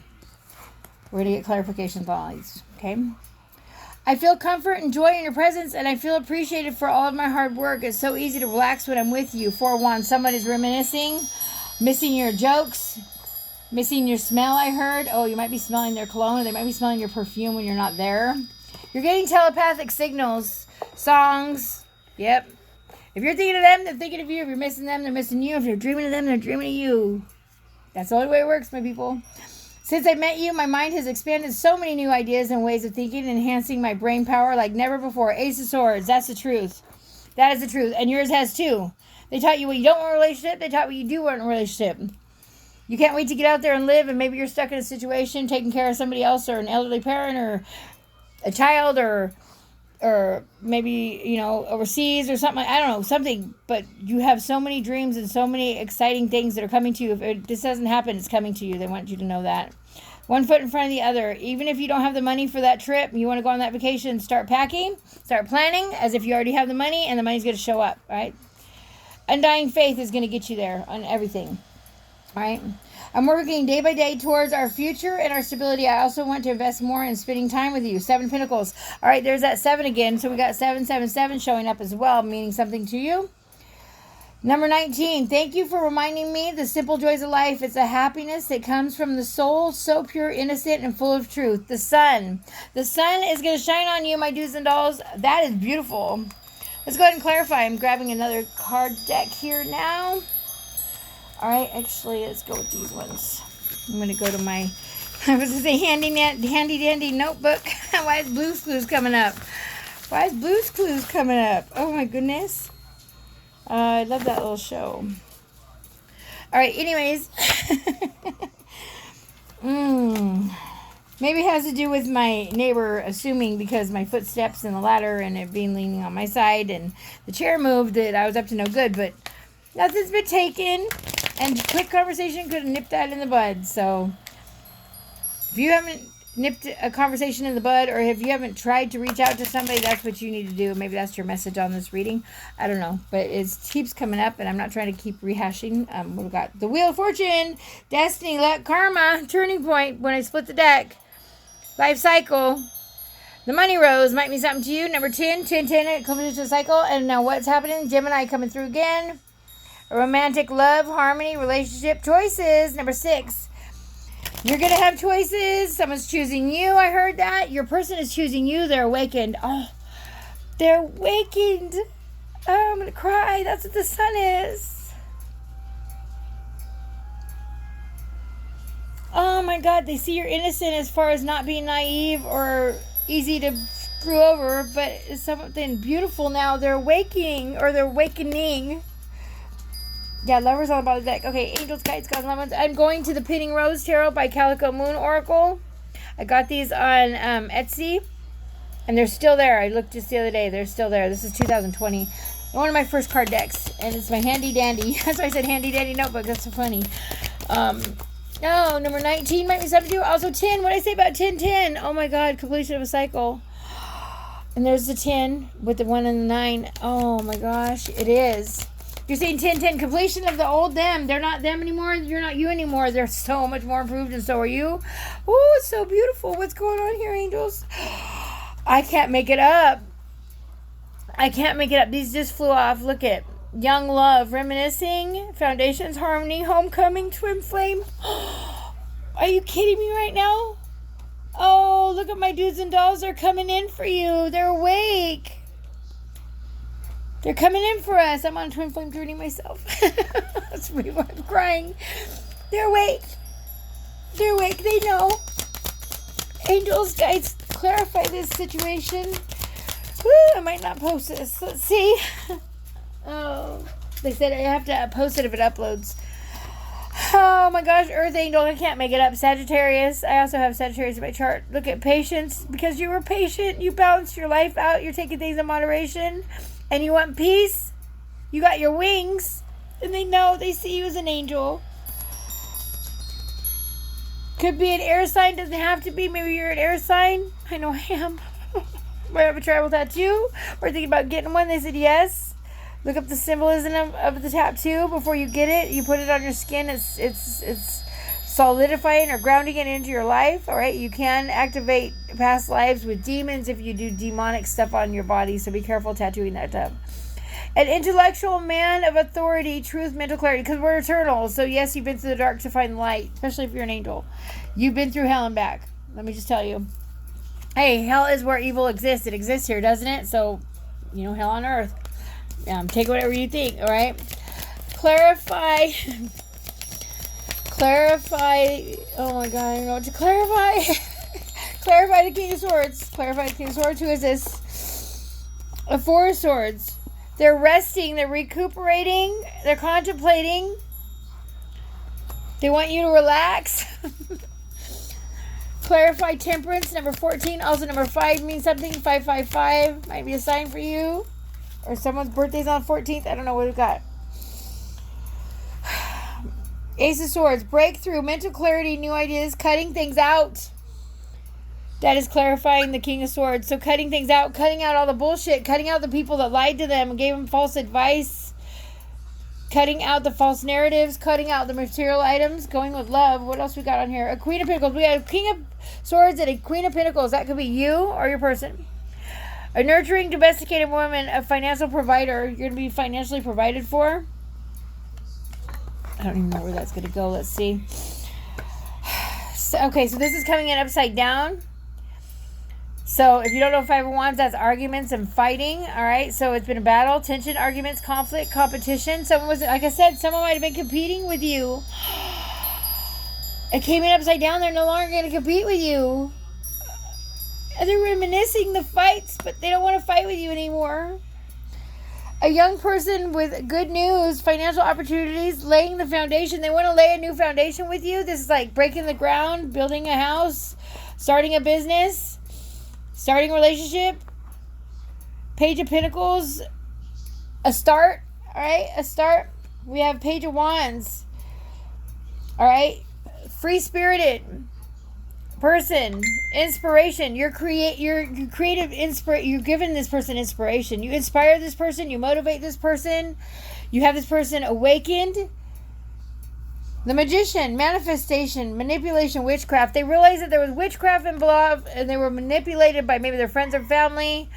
We're going to get clarifications on all these. Okay. I feel comfort and joy in your presence, and I feel appreciated for all of my hard work. It's so easy to relax when I'm with you. 4-1. Someone is reminiscing, missing your jokes, missing your smell, I heard. Oh, you might be smelling their cologne, or they might be smelling your perfume when you're not there. You're getting telepathic signals, songs. Yep. If you're thinking of them, they're thinking of you. If you're missing them, they're missing you. If you're dreaming of them, they're dreaming of you. That's the only way it works, my people. Since I met you, my mind has expanded so many new ideas and ways of thinking, enhancing my brain power like never before. Ace of Swords, that's the truth. That is the truth. And yours has too. They taught you what you don't want in a relationship. They taught what you do want in a relationship. You can't wait to get out there and live, and maybe you're stuck in a situation taking care of somebody else, or an elderly parent, or a child, or maybe, overseas or something. I don't know, something. But you have so many dreams and so many exciting things that are coming to you. If this doesn't happen, it's coming to you. They want you to know that. One foot in front of the other. Even if you don't have the money for that trip, you want to go on that vacation, start packing, start planning as if you already have the money, and the money's going to show up, right? Undying faith is going to get you there on everything, right? I'm working day by day towards our future and our stability. I also want to invest more in spending time with you. 7 Pentacles. All right, there's that 7 again. So we got 777 showing up as well, meaning something to you. Number 19. Thank you for reminding me the simple joys of life. It's a happiness that comes from the soul, so pure, innocent, and full of truth. The sun. The sun is going to shine on you, my do's and don'ts. That is beautiful. Let's go ahead and clarify. I'm grabbing another card deck here now. All right, actually, let's go with these ones. I'm going to go to my, I was going to say handy dandy notebook. Why is Blue's Clues coming up? Why is Blue's Clues coming up? Oh, my goodness. I love that little show. All right, anyways. Maybe it has to do with my neighbor assuming because my footsteps in the ladder and it being leaning on my side and the chair moved that I was up to no good, but nothing's been taken, and quick conversation could have nipped that in the bud. So if you haven't nipped a conversation in the bud, or if you haven't tried to reach out to somebody, that's what you need to do. Maybe that's your message on this reading. I don't know, but it keeps coming up, and I'm not trying to keep rehashing. We've got the Wheel of Fortune, Destiny, Luck, Karma, Turning Point. When I split the deck, Life Cycle, the Money Rose might mean something to you. Number 10, 10, 10, it comes into a cycle. And now what's happening? Gemini coming through again. A romantic love, harmony, relationship, choices. Number 6. You're going to have choices. Someone's choosing you. I heard that. Your person is choosing you. They're awakened. Oh, they're awakened. Oh, I'm going to cry. That's what the sun is. Oh my God, they see you're innocent as far as not being naive or easy to screw over, but it's something beautiful now. They're waking, or they're awakening. Yeah, Lover's all about the deck. Okay, Angels, Guides, Gods, and Lemons. I'm going to the Pinning Rose Tarot by Calico Moon Oracle. I got these on Etsy, and they're still there. I looked just the other day. They're still there. This is 2020. One of my first card decks, and it's my handy dandy. That's why I said handy dandy notebook. That's so funny. No, number 19 might be something to do. Also 10. What did I say about 10, 10? Oh my God, completion of a cycle. And there's the 10 with the 1 and the 9. Oh my gosh, it is. You're saying 10, 10, completion of the old them. They're not them anymore. You're not you anymore. They're so much more improved, and so are you. Oh, it's so beautiful. What's going on here, angels? I can't make it up. I can't make it up. These just flew off. Look at young love, reminiscing, foundations, harmony, homecoming, twin flame. Are you kidding me right now? Oh, look at my dudes and dolls. They're coming in for you. They're awake. They're coming in for us. I'm on twin flame journey myself. That's me why I'm crying. They're awake. They're awake. They know. Angels, guides, clarify this situation. Woo, I might not post this. Let's see. Oh, they said I have to post it if it uploads. Oh my gosh, Earth Angel, I can't make it up. Sagittarius, I also have Sagittarius in my chart. Look at patience. Because you were patient, you balanced your life out, you're taking things in moderation, and you want peace. You got your wings, and they know, they see you as an angel. Could be an air sign, doesn't have to be. Maybe you're an air sign. I know I am. I have a tribal tattoo. We're thinking about getting one. They said yes. Look up the symbolism of the tattoo before you get it. You put it on your skin. It's solidifying or grounding it into your life. All right. You can activate past lives with demons if you do demonic stuff on your body. So be careful tattooing that up. An intellectual man of authority, truth, mental clarity. Because we're eternal. So yes, you've been through the dark to find the light. Especially if you're an angel. You've been through hell and back. Let me just tell you. Hey, hell is where evil exists. It exists here, doesn't it? So, hell on earth. Take whatever you think, all right? Clarify. Oh my God, I don't know what to clarify. Clarify the King of Swords. Clarify the King of Swords. Who is this? A Four of Swords. They're resting. They're recuperating. They're contemplating. They want you to relax. Clarify Temperance. Number 14. Also number 5 means something. 555 might be a sign for you. Or someone's birthday's on 14th. I don't know what we've got. Ace of Swords. Breakthrough. Mental clarity. New ideas. Cutting things out. That is clarifying the King of Swords. So cutting things out. Cutting out all the bullshit. Cutting out the people that lied to them and gave them false advice. Cutting out the false narratives. Cutting out the material items. Going with love. What else we got on here? A Queen of Pentacles. We got a King of Swords and a Queen of Pentacles. That could be you or your person. A nurturing, domesticated woman, a financial provider. You're going to be financially provided for. I don't even know where that's going to go. Let's see. Okay, so this is coming in upside down. So if you don't know Five of Wands, that's arguments and fighting. All right. So it's been a battle, tension, arguments, conflict, competition. Someone was, like I said, someone might have been competing with you. It came in upside down. They're no longer going to compete with you. And they're reminiscing the fights, but they don't want to fight with you anymore. A young person with good news, financial opportunities, laying the foundation. They want to lay a new foundation with you. This is like breaking the ground, building a house, starting a business. Starting a relationship, Page of Pentacles, a start, all right, a start. We have Page of Wands, all right, free-spirited person, inspiration. You're creative, you're giving this person inspiration. You inspire this person, you motivate this person, you have this person awakened. The Magician, manifestation, manipulation, witchcraft. They realized that there was witchcraft involved and they were manipulated by maybe their friends or family.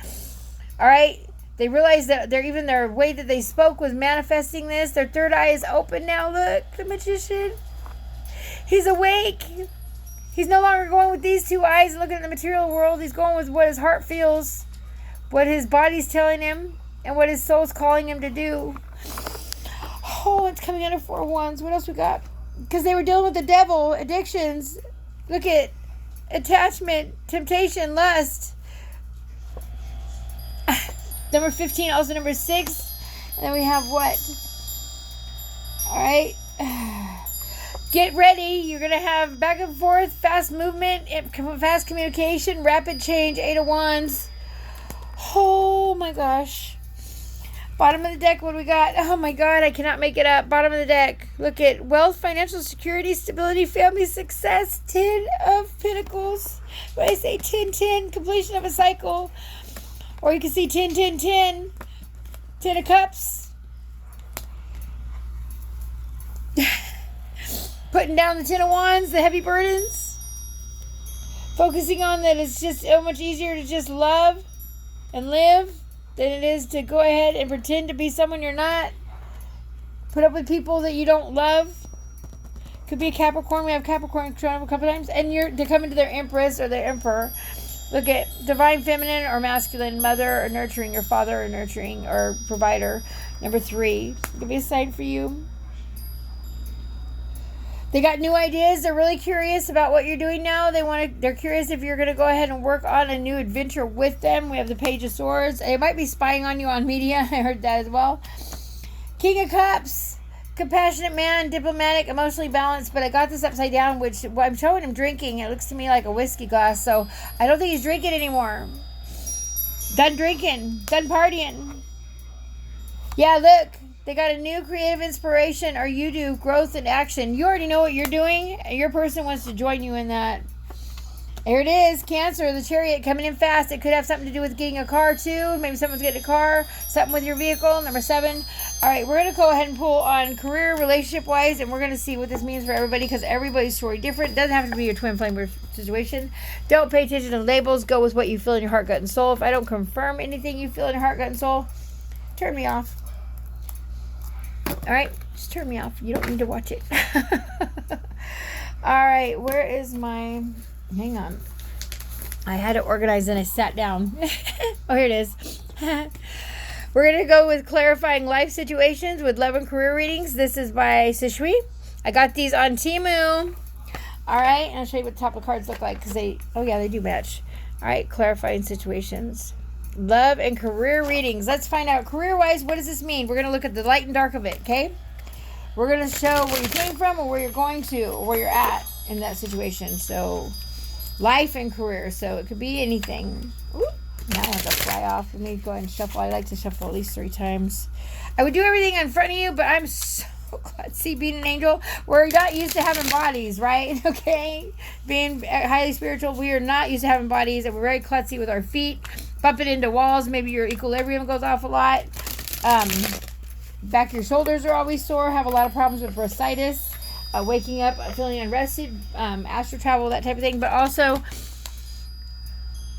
All right. They realized that their way that they spoke was manifesting this. Their third eye is open now. Look, the Magician. He's awake. He's no longer going with these two eyes looking at the material world. He's going with what his heart feels, what his body's telling him, and what his soul's calling him to do. Oh, it's coming out of Four of Wands. What else we got? Because they were dealing with the devil, addictions. Look at attachment, temptation, lust. Number 15, also number 6. And then we have what? All right. Get ready. You're going to have back and forth, fast movement, fast communication, rapid change, 8 of Wands. Oh my gosh. Bottom of the deck, what do we got? Oh my God, I cannot make it up. Bottom of the deck. Look at wealth, financial security, stability, family success. 10 of Pentacles. When I say 10, 10, completion of a cycle. Or you can see 10, 10, 10. 10 of Cups. Putting down the 10 of Wands, the heavy burdens. Focusing on that it's just so much easier to just love and live than it is to go ahead and pretend to be someone you're not. Put up with people that you don't love. Could be a Capricorn. We have Capricorn showing up a couple times. And they're coming to their Empress or their Emperor. Look at divine feminine or masculine, mother or nurturing, or father or nurturing, or provider. Number 3. Give me a sign for you. They got new ideas. They're really curious about what you're doing now. They're curious if you're going to go ahead and work on a new adventure with them. We have the Page of Swords. They might be spying on you on media. I heard that as well. King of Cups. Compassionate man, diplomatic, emotionally balanced. But I got this upside down, which I'm showing him drinking. It looks to me like a whiskey glass. So I don't think he's drinking anymore. Done drinking. Done partying. Yeah, look. They got a new creative inspiration, or you do, growth and action. You already know what you're doing, and your person wants to join you in that. Here it is, Cancer, the Chariot coming in fast. It could have something to do with getting a car too. Maybe someone's getting a car, something with your vehicle. Number 7. All right, we're going to go ahead and pull on career, relationship-wise, and we're going to see what this means for everybody, because everybody's story different. It doesn't have to be your twin flame situation. Don't pay attention to labels. Go with what you feel in your heart, gut, and soul. If I don't confirm anything you feel in your heart, gut, and soul, turn me off. All right, just turn me off. You don't need to watch it. All right, where is my... Hang on. I had it organized and I sat down. Oh, here it is. We're going to go with clarifying life situations with love and career readings. This is by Sishui. I got these on Temu. All right, and I'll show you what the top of the cards look like, because they do match. All right, clarifying situations. Love and career readings. Let's find out career-wise, what does this mean? We're going to look at the light and dark of it, okay? We're going to show where you're coming from or where you're going to or where you're at in that situation. So, life and career. So, it could be anything. Ooh, now I have to fly off. Let me go ahead and shuffle. I like to shuffle at least 3 times. I would do everything in front of you, but I'm so klutzy being an angel. We're not used to having bodies, right? Okay? Being highly spiritual, we are not used to having bodies, and we're very klutzy with our feet. Bumping into walls. Maybe your equilibrium goes off a lot. Back of your shoulders are always sore. Have a lot of problems with bursitis. Waking up, feeling unrested. Astral travel, that type of thing. But also,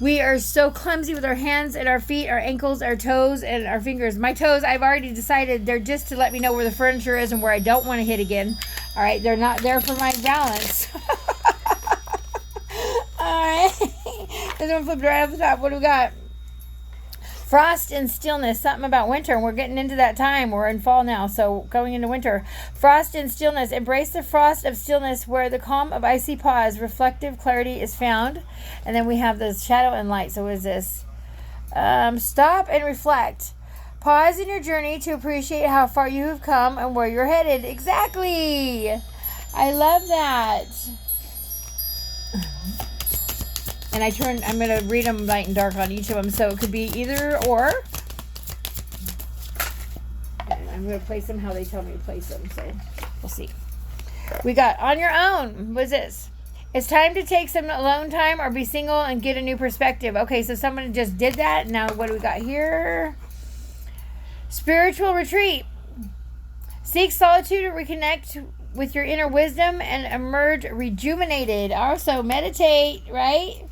we are so clumsy with our hands and our feet, our ankles, our toes, and our fingers. My toes, I've already decided they're just to let me know where the furniture is and where I don't want to hit again. All right, they're not there for my balance. All right. This one flipped right off the top. What do we got? Frost and stillness. Something about winter. And we're getting into that time. We're in fall now, so going into winter. Frost and stillness. Embrace the frost of stillness where the calm of icy pause, reflective clarity is found. And then we have the shadow and light. So what is this? Stop and reflect. Pause in your journey to appreciate how far you have come and where you're headed. Exactly. I love that. And I'm going to read them light and dark on each of them. So it could be either or. And I'm going to place them how they tell me to place them. So we'll see. We got on your own. What's this? It's time to take some alone time or be single and get a new perspective. Okay, so someone just did that. Now what do we got here? Spiritual retreat. Seek solitude to reconnect with your inner wisdom and emerge rejuvenated. Also meditate, right?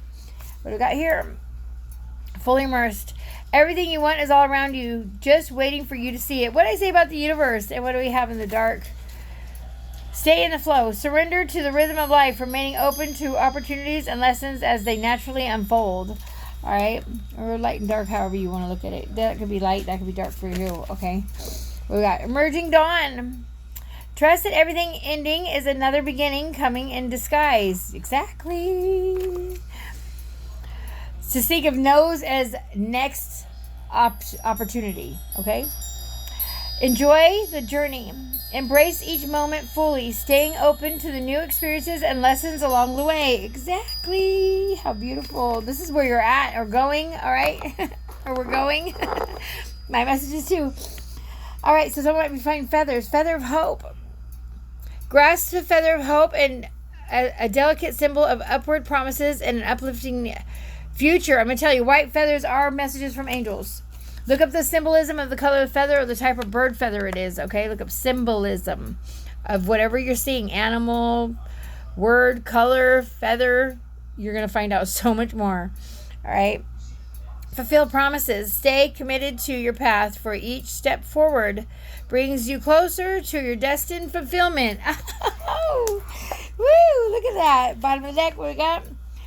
What do we got here? Fully immersed. Everything you want is all around you, just waiting for you to see it. What do I say about the universe? And what do we have in the dark? Stay in the flow. Surrender to the rhythm of life, remaining open to opportunities and lessons as they naturally unfold. All right? Or light and dark, however you want to look at it. That could be light, that could be dark for you. Okay? We got emerging dawn. Trust that everything ending is another beginning coming in disguise. Exactly. To seek of no's as next opportunity. Okay? Enjoy the journey. Embrace each moment fully, staying open to the new experiences and lessons along the way. Exactly. How beautiful. This is where you're at or going, all right? Or we're going. My messages too. All right, so someone might be finding feathers. Feather of hope. Grasp the feather of hope and a delicate symbol of upward promises and an uplifting future. I'm going to tell you, white feathers are messages from angels. Look up the symbolism of the color of feather or the type of bird feather it is, okay? Look up symbolism of whatever you're seeing. Animal, word, color, feather. You're going to find out so much more, all right? Fulfill promises. Stay committed to your path, for each step forward brings you closer to your destined fulfillment. Oh, woo, look at that. Bottom of the deck, what we got?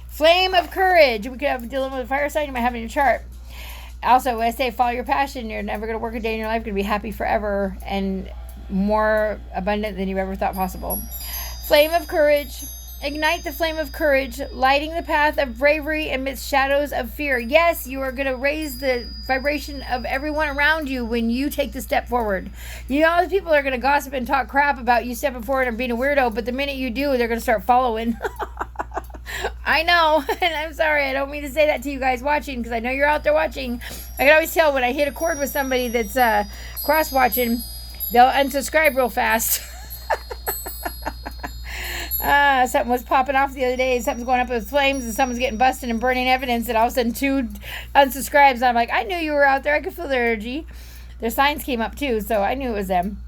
Flame of courage. We could have dealing with a fire sign you might have in your chart. Also, when I say follow your passion, you're never going to work a day in your life. You're going to be happy forever and more abundant than you ever thought possible. Flame of courage. Ignite the flame of courage, lighting the path of bravery amidst shadows of fear. Yes, you are going to raise the vibration of everyone around you when you take the step forward. You know, all the people are going to gossip and talk crap about you stepping forward and being a weirdo, but the minute you do, they're going to start following. I know, and I'm sorry, I don't mean to say that to you guys watching, because I know you're out there watching. I can always tell when I hit a chord with somebody that's cross-watching, they'll unsubscribe real fast. Something was popping off the other day, something's going up with flames, and someone's getting busted and burning evidence, and all of a sudden 2 unsubscribes, and I'm like, I knew you were out there, I could feel their energy. Their signs came up too, so I knew it was them.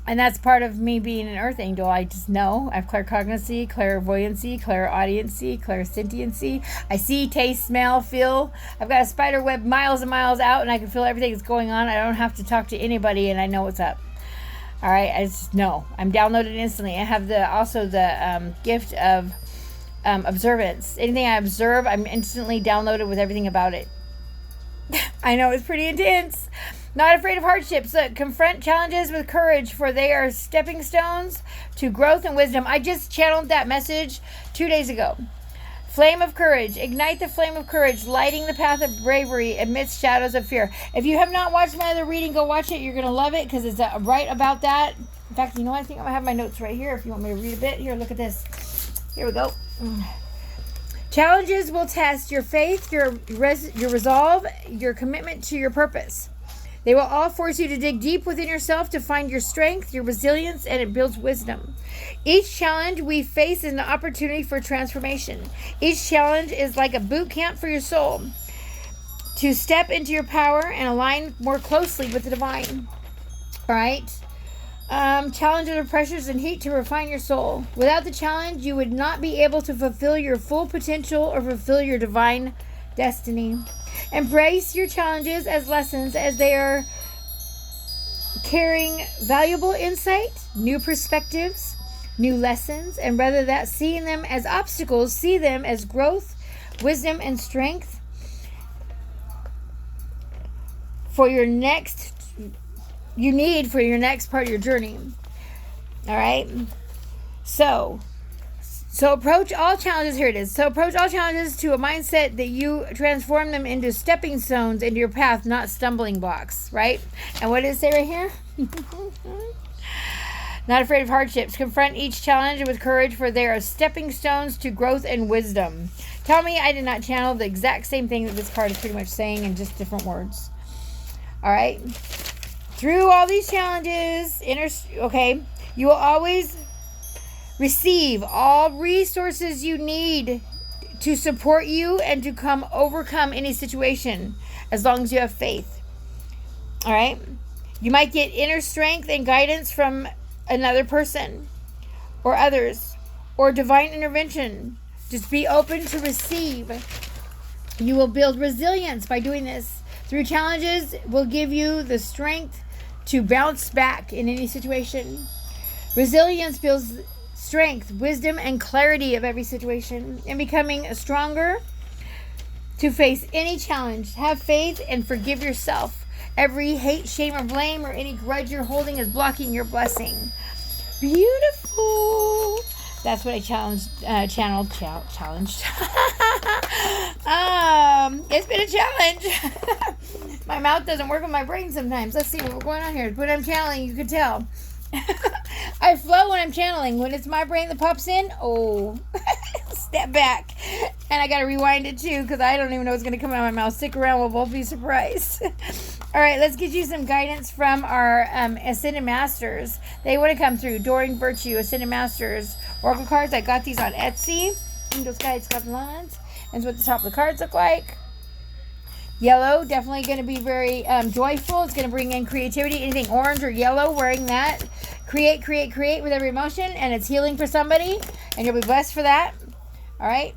And that's part of me being an earth angel. I just know. I have claircognizance, clairvoyancy, clairaudiency, clairsentiency. I see, taste, smell, feel. I've got a spider web miles and miles out, and I can feel everything that's going on. I don't have to talk to anybody, and I know what's up. All right, I just know. I'm downloaded instantly. I have also the gift of observance. Anything I observe, I'm instantly downloaded with everything about it. I know, it's pretty intense. Not afraid of hardships. Look, confront challenges with courage, for they are stepping stones to growth and wisdom. I just channeled that message 2 days ago. Flame of courage. Ignite the flame of courage, lighting the path of bravery amidst shadows of fear. If you have not watched my other reading, go watch it. You're going to love it, because it's right about that. In fact, you know what? I think I'm going to have my notes right here if you want me to read a bit. Here, look at this. Here we go. Challenges will test your faith, your resolve, your commitment to your purpose. They will all force you to dig deep within yourself to find your strength, your resilience, and it builds wisdom. Each challenge we face is an opportunity for transformation. Each challenge is like a boot camp for your soul to step into your power and align more closely with the divine. All right? Challenges are pressures and heat to refine your soul. Without the challenge, you would not be able to fulfill your full potential or fulfill your divine destiny. Embrace your challenges as lessons, as they are carrying valuable insight, new perspectives, new lessons, and rather than seeing them as obstacles, see them as growth wisdom, and strength for your next, you need for your next part of your journey. All right. So approach all challenges. Here it is. So approach all challenges to a mindset that you transform them into stepping stones into your path, not stumbling blocks. Right. And what does it say right here? Not afraid of hardships. Confront each challenge with courage, for they are stepping stones to growth and wisdom. Tell me I did not channel the exact same thing that this card is pretty much saying in just different words. All right. Through all these challenges, you will always receive all resources you need to support you and to overcome any situation, as long as you have faith. All right. You might get inner strength and guidance from another person or others or divine intervention. Just be open to receive. You will build resilience by doing this. Through challenges will give you the strength to bounce back in any situation. Resilience builds strength, wisdom, and clarity of every situation, and becoming stronger to face any challenge. Have faith and forgive yourself. Every hate, shame, or blame, or any grudge you're holding is blocking your blessing. Beautiful. That's what I challenged. It's been a challenge. My mouth doesn't work with my brain sometimes. Let's see what's going on here. When I'm channeling, you can tell. I flow when I'm channeling. When it's my brain that pops in, step back. And I got to rewind it too, because I don't even know what's going to come out of my mouth. Stick around. We'll both be surprised. All right, let's get you some guidance from our Ascended Masters. They want to come through. Doreen Virtue, Ascended Masters. Oracle cards. I got these on Etsy. Angels, guides, goblins. And what the top of the cards look like. Yellow, definitely going to be very joyful. It's going to bring in creativity. Anything orange or yellow, wearing that. Create with every emotion. And it's healing for somebody. And you'll be blessed for that. All right.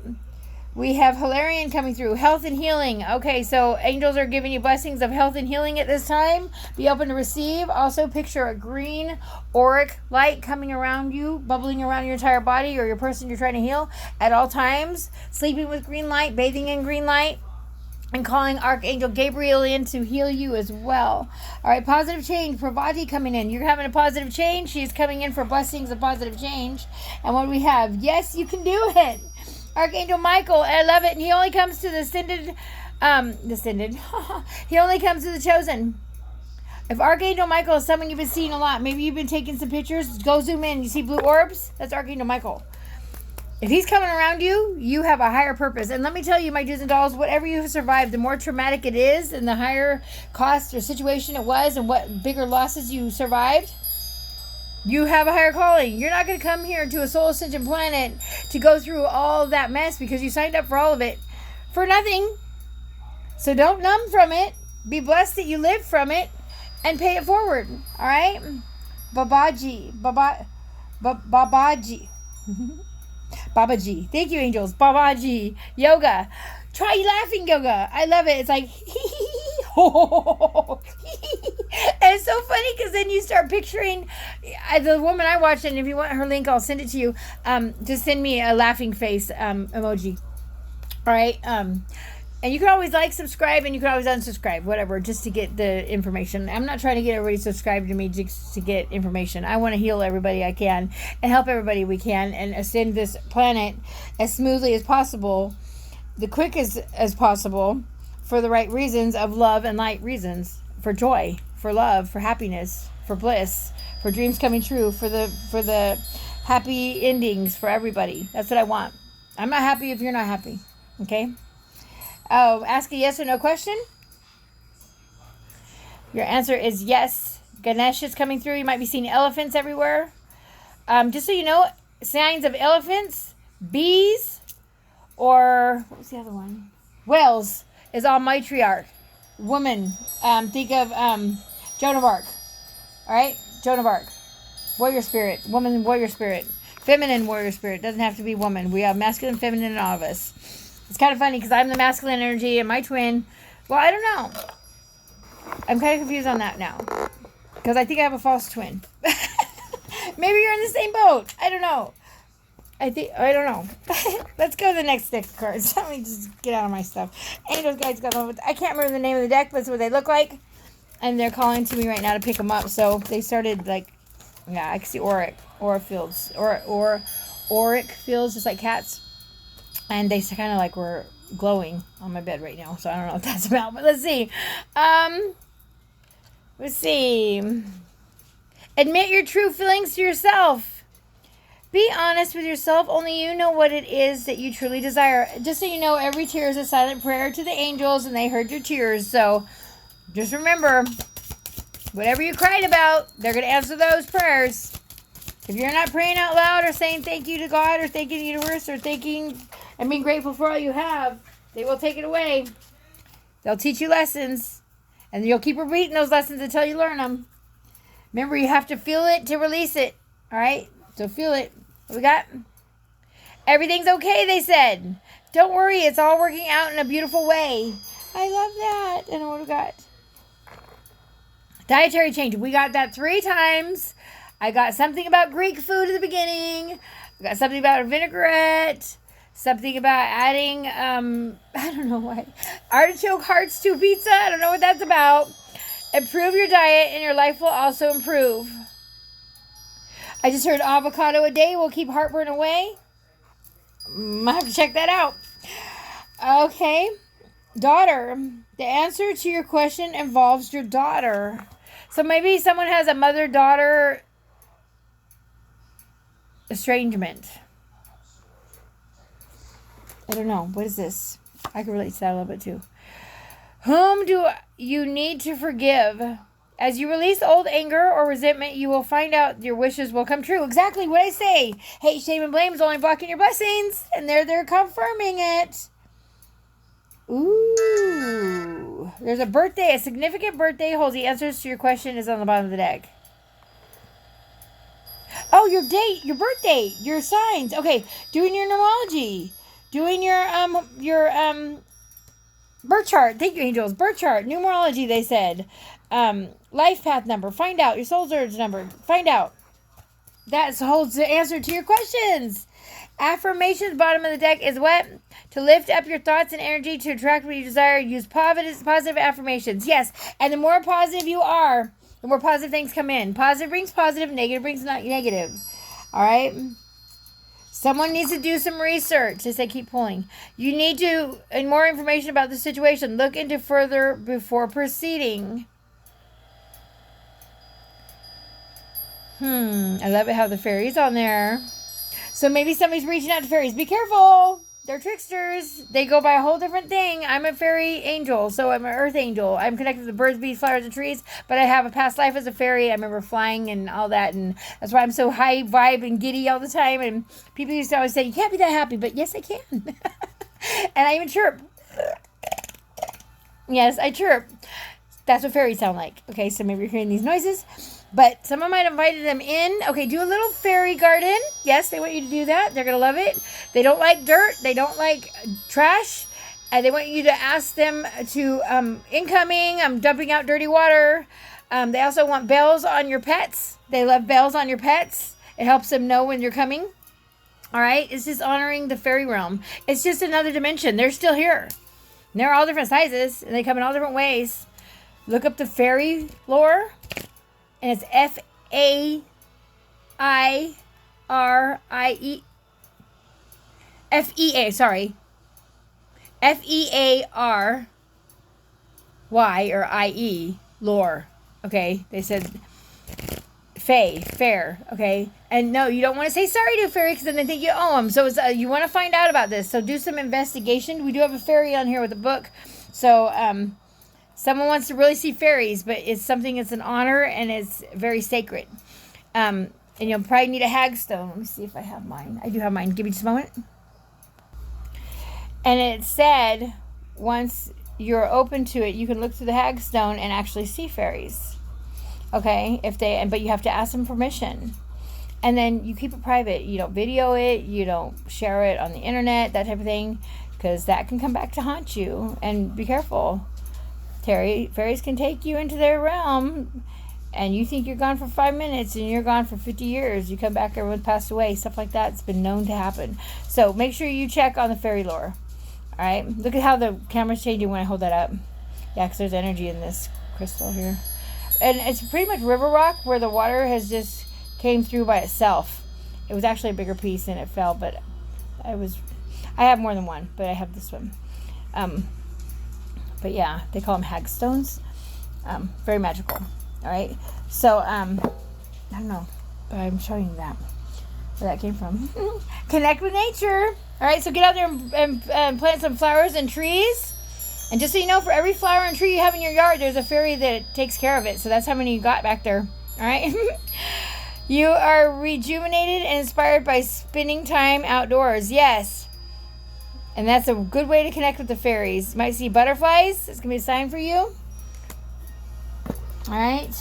We have Hilarion coming through. Health and healing. Okay, so angels are giving you blessings of health and healing at this time. Be open to receive. Also picture a green auric light coming around you, bubbling around your entire body or your person you're trying to heal at all times. Sleeping with green light, bathing in green light. And calling Archangel Gabriel in to heal you as well. All right, positive change. Pravati coming in. You're having a positive change. She's coming in for blessings of positive change. And what do we have? Yes, you can do it. Archangel Michael. I love it. And he only comes to the ascended. He only comes to the chosen. If Archangel Michael is someone you've been seeing a lot, maybe you've been taking some pictures, go zoom in. You see blue orbs? That's Archangel Michael. If he's coming around you, you have a higher purpose. And let me tell you, my dudes and dolls, whatever you have survived, the more traumatic it is and the higher cost or situation it was and what bigger losses you survived, you have a higher calling. You're not going to come here to a soul ascension planet to go through all that mess because you signed up for all of it for nothing. So don't numb from it. Be blessed that you live from it and pay it forward. All right? Babaji. Babaji. Thank you, angels. Babaji. Yoga. Try laughing yoga. I love it. It's like, and it's so funny because then you start picturing the woman I watched, and if you want her link, I'll send it to you. Just send me a laughing face emoji. All right. And you can always subscribe, and you can always unsubscribe, whatever, just to get the information. I'm not trying to get everybody subscribed to me just to get information. I want to heal everybody I can and help everybody we can and ascend this planet as smoothly as possible, the quickest as possible, for the right reasons of love and light reasons, for joy, for love, for happiness, for bliss, for dreams coming true, for the happy endings for everybody. That's what I want. I'm not happy if you're not happy. Okay? Oh, ask a yes or no question. Your answer is yes. Ganesh is coming through. You might be seeing elephants everywhere. Just so you know, signs of elephants, bees, or what was the other one? Whales is all matriarch. Woman. Think of Joan of Arc. All right? Joan of Arc. Warrior spirit. Woman, warrior spirit. Feminine warrior spirit. Doesn't have to be woman. We have masculine, feminine in all of us. It's kind of funny because I'm the masculine energy and my twin. Well, I don't know. I'm kind of confused on that now. Because I think I have a false twin. Maybe you're in the same boat. I don't know. I don't know. Let's go to the next deck of cards. Let me just get out of my stuff. Angels, guides, God, I can't remember the name of the deck, but it's what they look like. And they're calling to me right now to pick them up. So they started like, yeah, I can see auric fields, auric fields, just like cats. And they kind of like were glowing on my bed right now. So I don't know what that's about, but let's see. Let's see. Admit your true feelings to yourself. Be honest with yourself. Only you know what it is that you truly desire. Just so you know, every tear is a silent prayer to the angels, and they heard your tears. So just remember, whatever you cried about, they're going to answer those prayers. If you're not praying out loud or saying thank you to God or thanking the universe or thanking and being grateful for all you have, they will take it away. They'll teach you lessons, and you'll keep repeating those lessons until you learn them. Remember, you have to feel it to release it. All right? So feel it. What we got? Everything's okay, they said. Don't worry, it's all working out in a beautiful way. I love that. And what we got? Dietary change. We got that 3 times. I got something about Greek food at the beginning. I got something about a vinaigrette. Something about adding, I don't know why. Artichoke hearts to pizza. I don't know what that's about. Improve your diet and your life will also improve. I just heard avocado a day will keep heartburn away. I have to check that out. Okay. Daughter. The answer to your question involves your daughter. So maybe someone has a mother-daughter estrangement. I don't know. What is this? I can relate to that a little bit too. Whom do you need to forgive? As you release old anger or resentment, you will find out your wishes will come true. Exactly what I say. Hate, shame, and blame is only blocking your blessings. And they're confirming it. Ooh. There's a birthday. A significant birthday holds the answers to your question is on the bottom of the deck. Oh, your date, your birthday, your signs. Okay, doing your numerology. Doing your birth chart. Thank you, angels. Birth chart. Numerology, they said. Life path number. Find out. Your soul surge number. Find out. That holds the answer to your questions. Affirmations, bottom of the deck is what? To lift up your thoughts and energy to attract what you desire. Use positive affirmations. Yes. And the more positive you are, the more positive things come in. Positive brings positive. Negative brings not negative. All right. Someone needs to do some research as they keep pulling. You need to, and more information about the situation. Look into further before proceeding. I love it how the fairies on there. So maybe somebody's reaching out to fairies. Be careful. They're tricksters. They go by a whole different thing. I'm a fairy angel, so I'm an earth angel. I'm connected to the birds, bees, flowers, and trees, but I have a past life as a fairy. I remember flying and all that, and that's why I'm so high vibe and giddy all the time. And people used to always say, you can't be that happy, but yes, I can. And I even chirp. Yes, I chirp. That's what fairies sound like. Okay, so maybe you're hearing these noises. But someone might have invited them in. Okay, do a little fairy garden. Yes, they want you to do that. They're going to love it. They don't like dirt. They don't like trash. And they want you to ask them to, incoming, I'm dumping out dirty water. They also want bells on your pets. They love bells on your pets. It helps them know when you're coming. All right? It's just honoring the fairy realm. It's just another dimension. They're still here. And they're all different sizes. And they come in all different ways. Look up the fairy lore. And it's F-A-I-R-I-E. F-E-A, sorry. F-E-A-R-Y or I-E, lore. Okay, they said fair, okay? And no, you don't want to say sorry to a fairy because then they think you owe them. So it's, you want to find out about this. So do some investigation. We do have a fairy on here with a book. So, someone wants to really see fairies, but it's something that's an honor and it's very sacred. And you'll probably need a hagstone. Let me see if I have mine. I do have mine. Give me just a moment. And it said, once you're open to it, you can look through the hagstone and actually see fairies. Okay? But you have to ask them permission. And then you keep it private. You don't video it. You don't share it on the internet, that type of thing. Because that can come back to haunt you. And be careful. Fairies can take you into their realm and you think you're gone for 5 minutes and you're gone for 50 years. You come back, everyone passed away. Stuff like that. It's been known to happen. So make sure you check on the fairy lore. All right. Look at how the camera's changing when I hold that up. Yeah, because there's energy in this crystal here. And it's pretty much river rock where the water has just came through by itself. It was actually a bigger piece and it fell, but I have more than one, but I have this one. But yeah, they call them hagstones. Very magical. All right. So, I don't know, but I'm showing you that, where that came from. Connect with nature. All right. So get out there and plant some flowers and trees. And just so you know, for every flower and tree you have in your yard, there's a fairy that takes care of it. So that's how many you got back there. All right. You are rejuvenated and inspired by spending time outdoors. Yes. And that's a good way to connect with the fairies. You might see butterflies. It's going to be a sign for you. All right.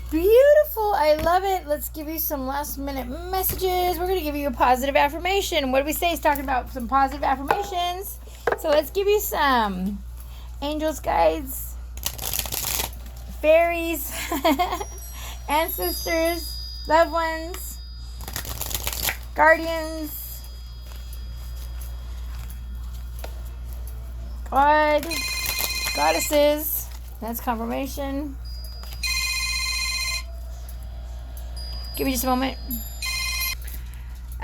Beautiful. I love it. Let's give you some last minute messages. We're going to give you a positive affirmation. What do we say? It's talking about some positive affirmations. So let's give you some angels, guides, fairies, ancestors, loved ones, guardians, God, goddesses. That's confirmation. Give me just a moment.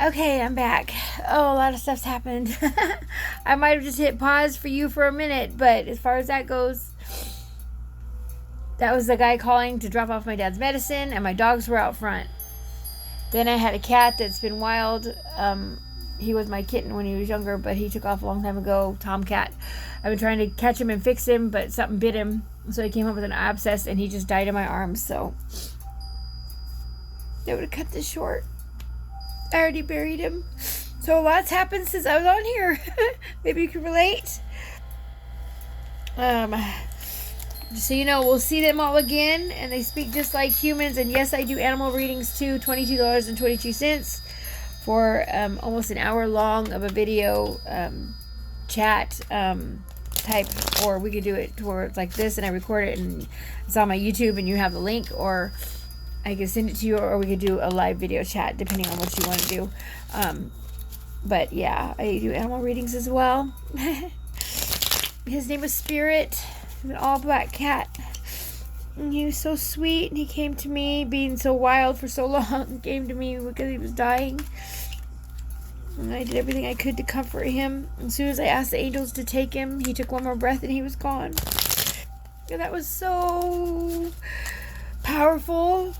Okay, I'm back. Oh, a lot of stuff's happened. I might have just hit pause for you for a minute, but as far as that goes, that was the guy calling to drop off my dad's medicine, and my dogs were out front. Then I had a cat that's been wild. He was my kitten when he was younger, but he took off a long time ago, Tomcat. I've been trying to catch him and fix him, but something bit him, so he came up with an abscess, and he just died in my arms, so they would have cut this short. I already buried him. So a lot's happened since I was on here. Maybe you can relate. Just so you know, we'll see them all again, and they speak just like humans. And yes, I do animal readings too. $22.22 for almost an hour long of a video chat type, or we could do it towards like this, and I record it, and it's on my YouTube, and you have the link, or I can send it to you, or we could do a live video chat, depending on what you want to do. But yeah, I do animal readings as well. His name was Spirit. He's an all-black cat. And he was so sweet, and he came to me, being so wild for so long, came to me because he was dying. And I did everything I could to comfort him. As soon as I asked the angels to take him, he took one more breath, and he was gone. And that was so powerful.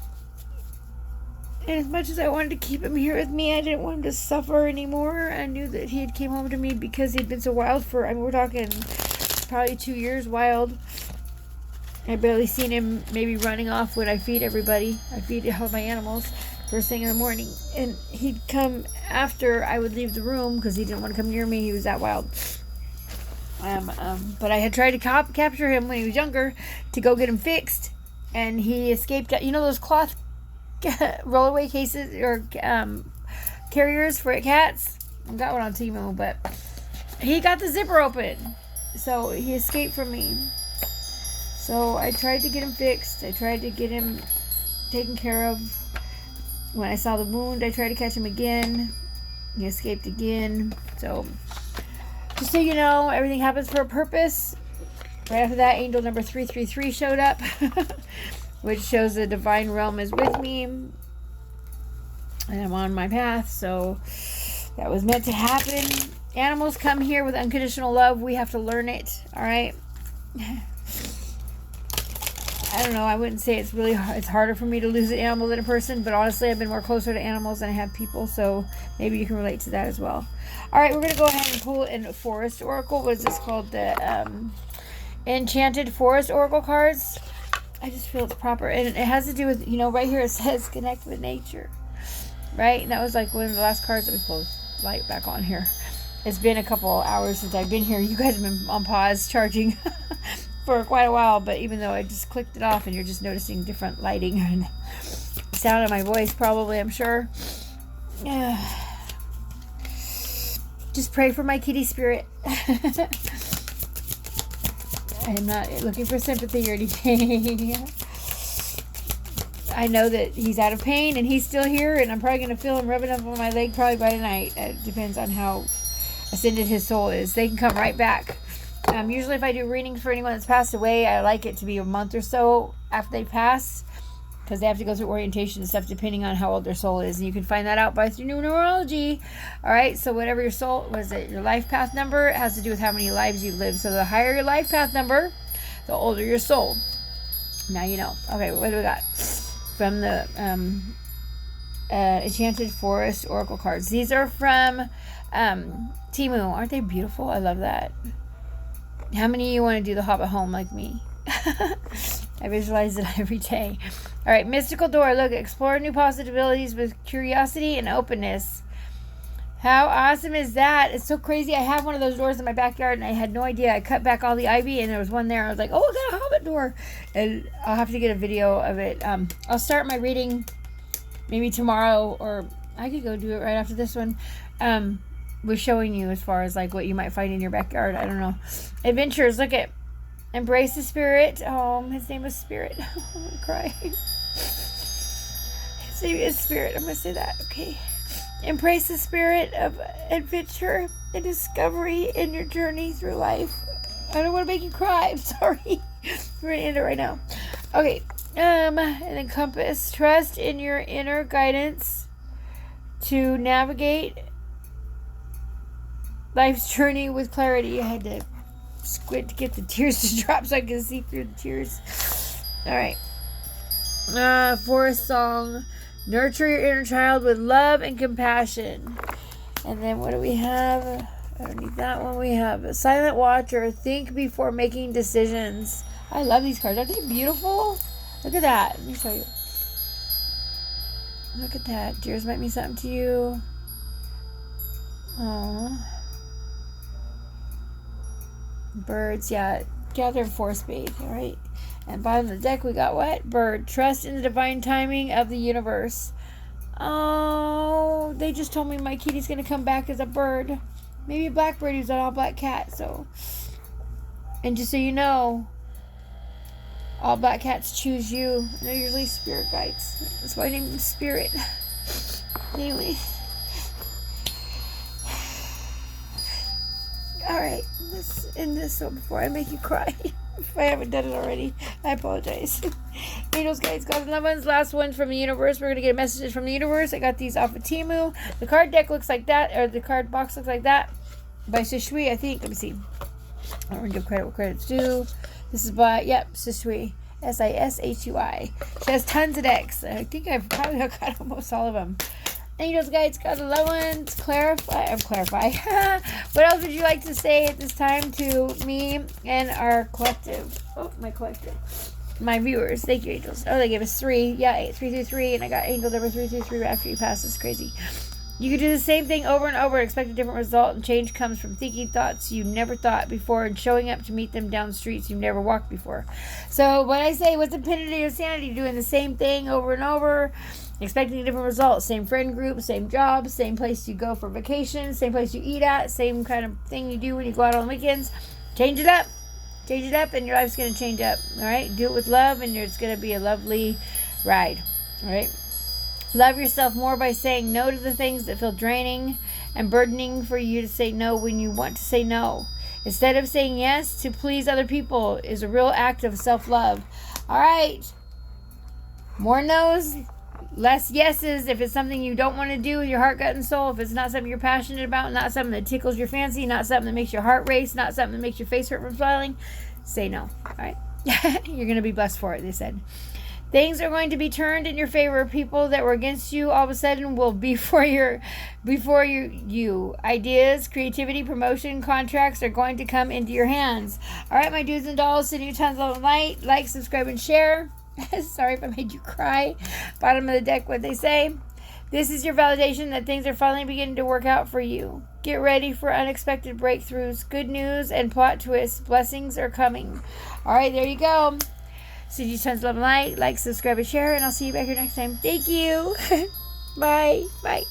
And as much as I wanted to keep him here with me, I didn't want him to suffer anymore. I knew that he had came home to me because he'd been so wild for, we're talking probably 2 years wild. I barely seen him maybe running off when I feed everybody. I feed all my animals first thing in the morning. And he'd come after I would leave the room because he didn't want to come near me. He was that wild. But I had tried to capture him when he was younger to go get him fixed. And he escaped. You know those cloth rollaway cases or carriers for cats? I got one on Temu, but he got the zipper open, so he escaped from me. So I tried to get him fixed. I tried to get him taken care of. When I saw the wound, I tried to catch him again. He escaped again. So just so you know, everything happens for a purpose. Right after that, angel number 333 showed up, which shows the divine realm is with me, and I'm on my path. So that was meant to happen. Animals come here with unconditional love. We have to learn it. All right. I don't know. I wouldn't say it's really hard. It's harder for me to lose an animal than a person, but honestly, I've been more closer to animals than I have people. So maybe you can relate to that as well. All right, we're gonna go ahead and pull in a forest oracle. What is this called? The Enchanted Forest Oracle cards. I just feel it's proper, and it has to do with, you know, right here it says connect with nature, right? And that was like one of the last cards. Let me close light back on here. It's been a couple hours since I've been here. You guys have been on pause charging for quite a while, but even though I just clicked it off, and you're just noticing different lighting and sound of my voice, probably, I'm sure. Just pray for my kitty spirit. I'm not looking for sympathy or anything. I know that he's out of pain and he's still here, and I'm probably going to feel him rubbing up on my leg probably by tonight. It depends on how ascended his soul is. They can come right back. Usually if I do readings for anyone that's passed away, I like it to be a month or so after they pass, because they have to go through orientation and stuff depending on how old their soul is. And you can find that out by through numerology. All right, so whatever your soul, your life path number, it has to do with how many lives you live. So the higher your life path number, the older your soul. Now you know. Okay, what do we got? From the Enchanted Forest Oracle cards. These are from Timu. Aren't they beautiful? I love that. How many of you want to do the Hobbit home like me? I visualize it every day. All right, mystical door. Look, explore new possibilities with curiosity and openness. How awesome is that? It's so crazy. I have one of those doors in my backyard, and I had no idea. I cut back all the ivy, and there was one there. I was like, oh, I got a Hobbit door. And I'll have to get a video of it. I'll start my reading maybe tomorrow, or I could go do it right after this one. With showing you as far as like what you might find in your backyard. I don't know. Adventures. Look at embrace the spirit. Oh, his name is Spirit. I'm gonna cry. His name is Spirit. I'm gonna say that. Okay. Embrace the spirit of adventure and discovery in your journey through life. I don't want to make you cry. I'm sorry. We're gonna end it right now. Okay. And then compass. Trust in your inner guidance to navigate life's journey with clarity. I had to squint to get the tears to drop so I could see through the tears. All right. Forest song. Nurture your inner child with love and compassion. And then what do we have? I don't need that one. We have a silent watcher. Think before making decisions. I love these cards. Aren't they beautiful? Look at that. Let me show you. Look at that. Tears might mean something to you. Aww. Birds, yeah. Gather force bathe, all right. And bottom of the deck, we got what? Bird. Trust in the divine timing of the universe. Oh, they just told me my kitty's going to come back as a bird. Maybe a blackbird who's an all-black cat, so. And just so you know, all black cats choose you. And they're usually spirit guides. That's why I named them Spirit. Anyway. Alright, let's end this one before I make you cry. If I haven't done it already, I apologize. Angels, guides, gods, and loved ones. Last one from the universe. We're going to get messages from the universe. I got these off of Timu. The card deck looks like that, or the card box looks like that. By Sishui, I think. Let me see. I'm going to give credit where credit's due. This is by, Sishui. Sishui. She has tons of decks. I think I've probably got almost all of them. Angels, guides, gods, and loved ones. Clarify. What else would you like to say at this time to me and our collective? Oh, my collective. My viewers. Thank you, angels. Oh, they gave us 3. Yeah, 333. And I got angel number 333 right after you pass. That's crazy. You can do the same thing over and over and expect a different result. And change comes from thinking thoughts you never thought before and showing up to meet them down streets you've never walked before. So what I say, what's the penalty of sanity? Doing the same thing over and over, expecting a different result. Same friend group, same job, same place you go for vacation, same place you eat at, same kind of thing you do when you go out on weekends. Change it up. Change it up and your life's going to change up. All right? Do it with love and it's going to be a lovely ride. All right? Love yourself more by saying no to the things that feel draining and burdening for you to say no when you want to say no. Instead of saying yes to please other people is a real act of self-love. All right. More no's, less yeses. If it's something you don't want to do with your heart, gut, and soul, if it's not something you're passionate about, not something that tickles your fancy, not something that makes your heart race, not something that makes your face hurt from smiling, say no. All right. You're going to be blessed for it, they said. Things are going to be turned in your favor. People that were against you all of a sudden will be for you. Ideas, creativity, promotion, contracts are going to come into your hands. All right, my dudes and dolls, send you tons of light. Like, subscribe, and share. Sorry if I made you cry. Bottom of the deck, what they say. This is your validation that things are finally beginning to work out for you. Get ready for unexpected breakthroughs, good news, and plot twists. Blessings are coming. All right, there you go. Send you tons of love and light. Like, subscribe, and share, and I'll see you back here next time. Thank you. Bye. Bye.